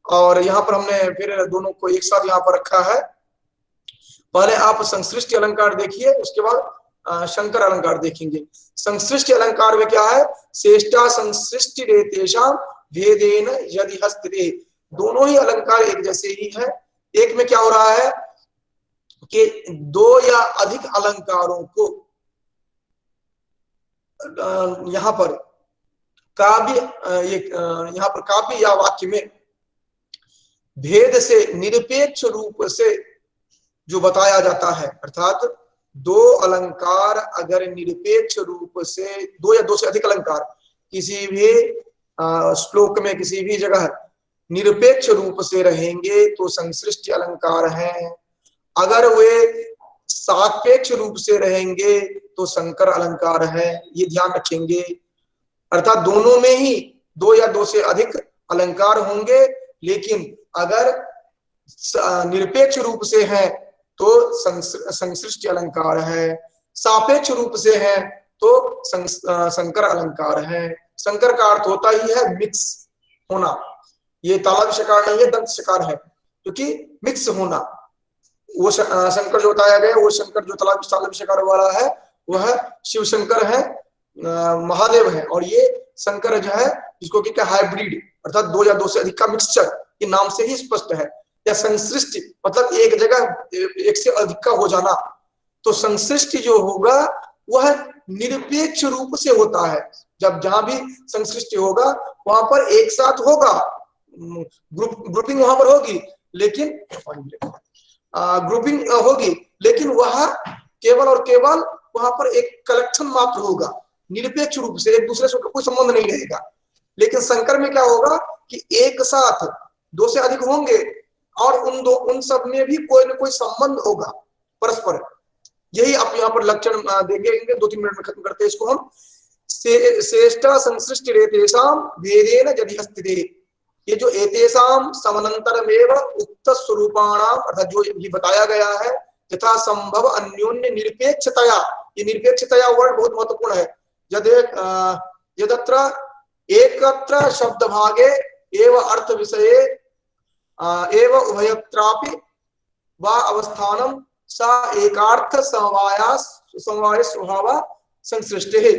और यहाँ पर हमने फिर दोनों को एक साथ यहाँ पर रखा है। पहले आप संसृष्टि अलंकार देखिए, उसके बाद शंकर अलंकार देखेंगे। संसृष्टि अलंकार में क्या है, श्रेष्ठा संसृष्टि रेतेषां भेदेन यदि हस्ते। दोनों ही अलंकार एक जैसे ही है। एक में क्या हो रहा है कि दो या अधिक अलंकारों को यहाँ पर काव्य यहाँ पर काव्य या वाक्य में भेद से निरपेक्ष रूप से जो बताया जाता है, अर्थात दो अलंकार अगर निरपेक्ष रूप से, दो या दो से अधिक अलंकार किसी भी श्लोक में किसी भी जगह निरपेक्ष रूप से रहेंगे तो संसृष्टि अलंकार हैं। अगर वे सापेक्ष रूप से रहेंगे तो संकर अलंकार है। ये ध्यान रखेंगे। अर्थात दोनों में ही दो या दो से अधिक अलंकार होंगे, लेकिन अगर निरपेक्ष रूप से है तो संसृष्टि अलंकार है, सापेक्ष रूप से है तो संकर अलंकार है। संकर का अर्थ होता ही है मिक्स होना। ये तालव्य शकार नहीं है, दंत शकार है, क्योंकि मिक्स होना। वो शंकर जो बताया गया, वो शंकर जो तालव्य शकार वाला है वह शिव शंकर है, महादेव है। और ये शंकर जो है जिसको क्या हाइब्रिड, अर्थात दो या दो से अधिक का मिक्सचर, ये नाम से ही स्पष्ट है। या संसृष्टि मतलब एक जगह एक से अधिक का हो जाना। तो संसृष्टि जो होगा वह निरपेक्ष रूप से होता है। जब जहां भी संसृष्टि होगा वहां पर एक साथ होगा, ग्रुपिंग वहां पर होगी, लेकिन ग्रुपिंग होगी, लेकिन वह केवल और केवल वहां पर एक कलेक्शन मात्र होगा, निरपेक्ष रूप से एक दूसरे से कोई संबंध नहीं रहेगा। लेकिन संकर में क्या होगा कि एक साथ दो से अधिक होंगे और उन सब में भी कोई न कोई संबंध होगा परस्पर। यही आप यहाँ पर लक्षण देखेंगे। 2-3 मिनट में खत्म करते हैं इसको हम। श्रेष्ठा संसृष्टि रेतेषां भेदेन यदि हस्ते। ये जो एतेषां समनंतरमेव उक्त स्वरूपाणाम, अर्थात जो ये बताया गया है यथा संभव अन्योन्य निरपेक्षतया। ये निरपेक्षतया वर्ड बहुत महत्वपूर्ण है। यदत्र एकत्र शब्द भागे एव अर्थ विषये एव उभयत्रापि वा अवस्थानम सा एकार्थ समवाय स्वभाव संसृष्टि है।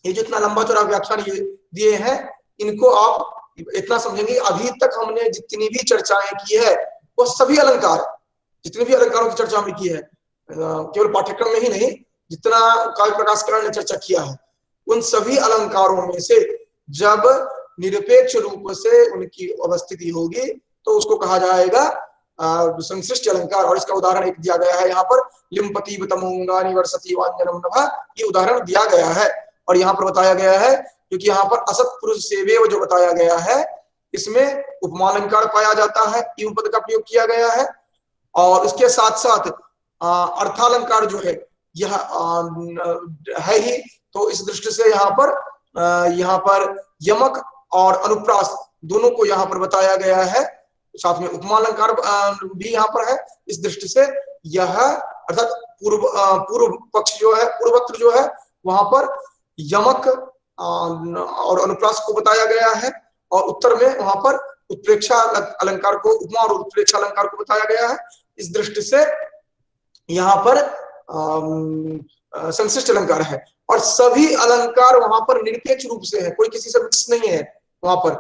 ये जितना लंबा चौड़ा व्याख्यान ये दिए हैं, इनको आप इतना समझेंगे। अभी तक हमने जितनी भी चर्चाएं की है वो सभी अलंकार, जितने भी अलंकारों की चर्चा हमने की है, केवल पाठ्यक्रम में ही नहीं, जितना काव्य प्रकाशकरण ने चर्चा किया है, उन सभी अलंकारों में से जब निरपेक्ष रूप से उनकी अवस्थिति होगी तो उसको कहा जाएगा संसृष्टि अलंकार। और इसका उदाहरण एक दिया गया है यहाँ पर, लिम्पति तमोंगानि वर्षति वाञ्जनम नभः, ये उदाहरण दिया गया है। और यहाँ पर बताया गया है क्योंकि यहाँ पर असत पुरुष सेवेव जो बताया गया है, इसमें उपमालंकार पाया जाता है, इम पद का प्रयोग किया गया है। और इसके साथ साथ अर्थालंकार जो है यह है ही। तो इस दृष्टि से यहाँ पर यमक और अनुप्रास दोनों को यहाँ पर बताया गया है। साथ में उपमालंकार भी यहाँ पर है। इस दृष्टि से यह अर्थात पूर्व पक्ष जो है, पूर्वत्र जो है, वहां पर यमक और अनुप्रास को बताया गया है, और उत्तर में वहां पर उत्प्रेक्षा अलंकार को, उपमा और उत्प्रेक्षा अलंकार को बताया गया है। इस दृष्टि से यहाँ पर संश्लिष्ट अलंकार है, और सभी अलंकार वहां पर निरपेक्ष रूप से है, कोई किसी से मिक्स नहीं है वहां पर,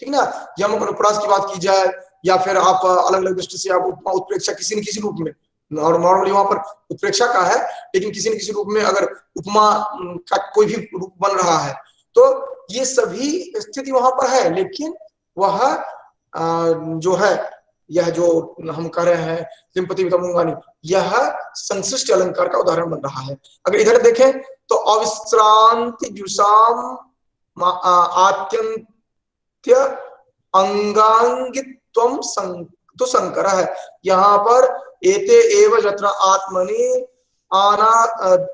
ठीक ना। यमक अनुप्रास की बात की जाए या फिर आप अलग अलग दृष्टि से आप उपमा उत्प्रेक्षा किसी न किसी रूप में, और नॉर्मली वहां पर उत्प्रेक्षा का है, लेकिन किसी न किसी रूप में अगर उपमा का कोई भी रूप बन रहा है तो ये सभी स्थिति वहां पर है, लेकिन वह जो है, यह जो हम कह रहे हैं लिंपति वितमुंगानी, यह संश्लिष्ट अलंकार का उदाहरण बन रहा है। अगर इधर देखें तो अविश्रांति जुषाम आत्यंत्य अंगांगित्वम तो संकर है, यहाँ पर एते एव यत्र आत्मनि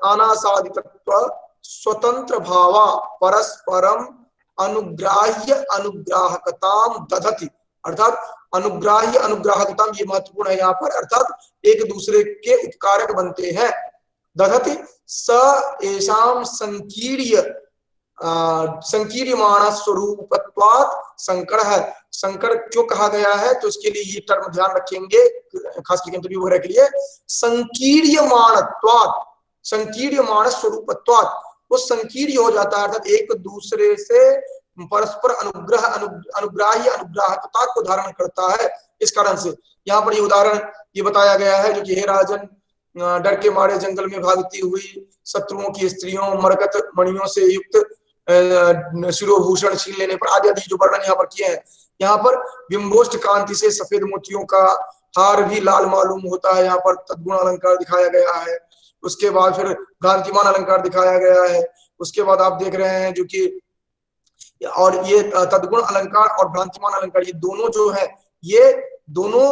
अनासादितत्व स्वतंत्र भावा परस्परम अनुग्राह्य अनुग्राहकताम दधति, अर्थात अनुग्राह्य अनुग्राहकताम ये महत्वपूर्ण है यहाँ पर, अर्थात एक दूसरे के उपकारक बनते हैं। दधति स एषाम संकीर्य संकीर्यमाण स्वरूपत्वात् संकर है। संकर क्यों कहा गया है तो इसके लिए ये टर्म ध्यान रखेंगे, खास करके इंटरव्यू वगैरह के लिए। संकीर्यमाणत्वात्, संकीर्यमाण स्वरूपत्वात्, वो संकीर्य हो जाता है, अर्थात एक दूसरे से परस्पर अनुग्रह अनुग्राह्य अनुग्राहकता को धारण करता है। इस कारण से यहाँ पर ये उदाहरण ये बताया गया है, जो कि हे राजन डर के मारे जंगल में भागती हुई शत्रुओं की स्त्रियों मरकत मणियों से युक्त शिरोभूषण छीन लेने पर, आदि आदि जो वर्णन यहाँ पर किए हैं। यहाँ पर बिंबोष्ट कांति से सफेद मोतियों का हार भी लाल मालूम होता है, यहाँ पर तद्गुण अलंकार दिखाया गया है। उसके बाद फिर भ्रांतिमान अलंकार दिखाया गया है। उसके बाद आप देख रहे हैं जो कि, और ये तद्गुण अलंकार और भ्रांतिमान अलंकार ये दोनों जो है, ये दोनों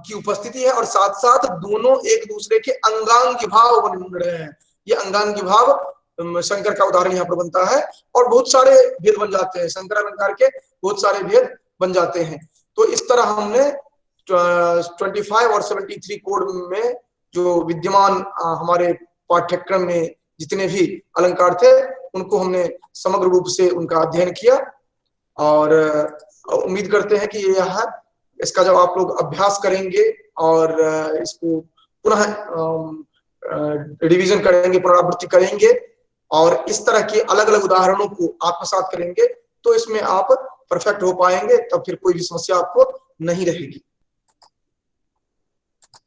की उपस्थिति है, और साथ साथ दोनों एक दूसरे के अंगांगी भाव बन रहे हैं। ये अंगांगी भाव शंकर का उदाहरण यहाँ पर बनता है, और बहुत सारे भेद बन जाते हैं, शंकर अलंकार के बहुत सारे भेद बन जाते हैं। तो इस तरह हमने 25 और 73 कोड में जो विद्यमान हमारे पाठ्यक्रम में जितने भी अलंकार थे उनको हमने समग्र रूप से उनका अध्ययन किया, और उम्मीद करते हैं कि यह इसका जब आप लोग अभ्यास करेंगे और इसको पुनः रिवीजन करेंगे, पुनरावृत्ति करेंगे, और इस तरह के अलग अलग उदाहरणों को आत्मसात करेंगे, तो इसमें आप परफेक्ट हो पाएंगे, तब फिर कोई भी समस्या आपको नहीं रहेगी।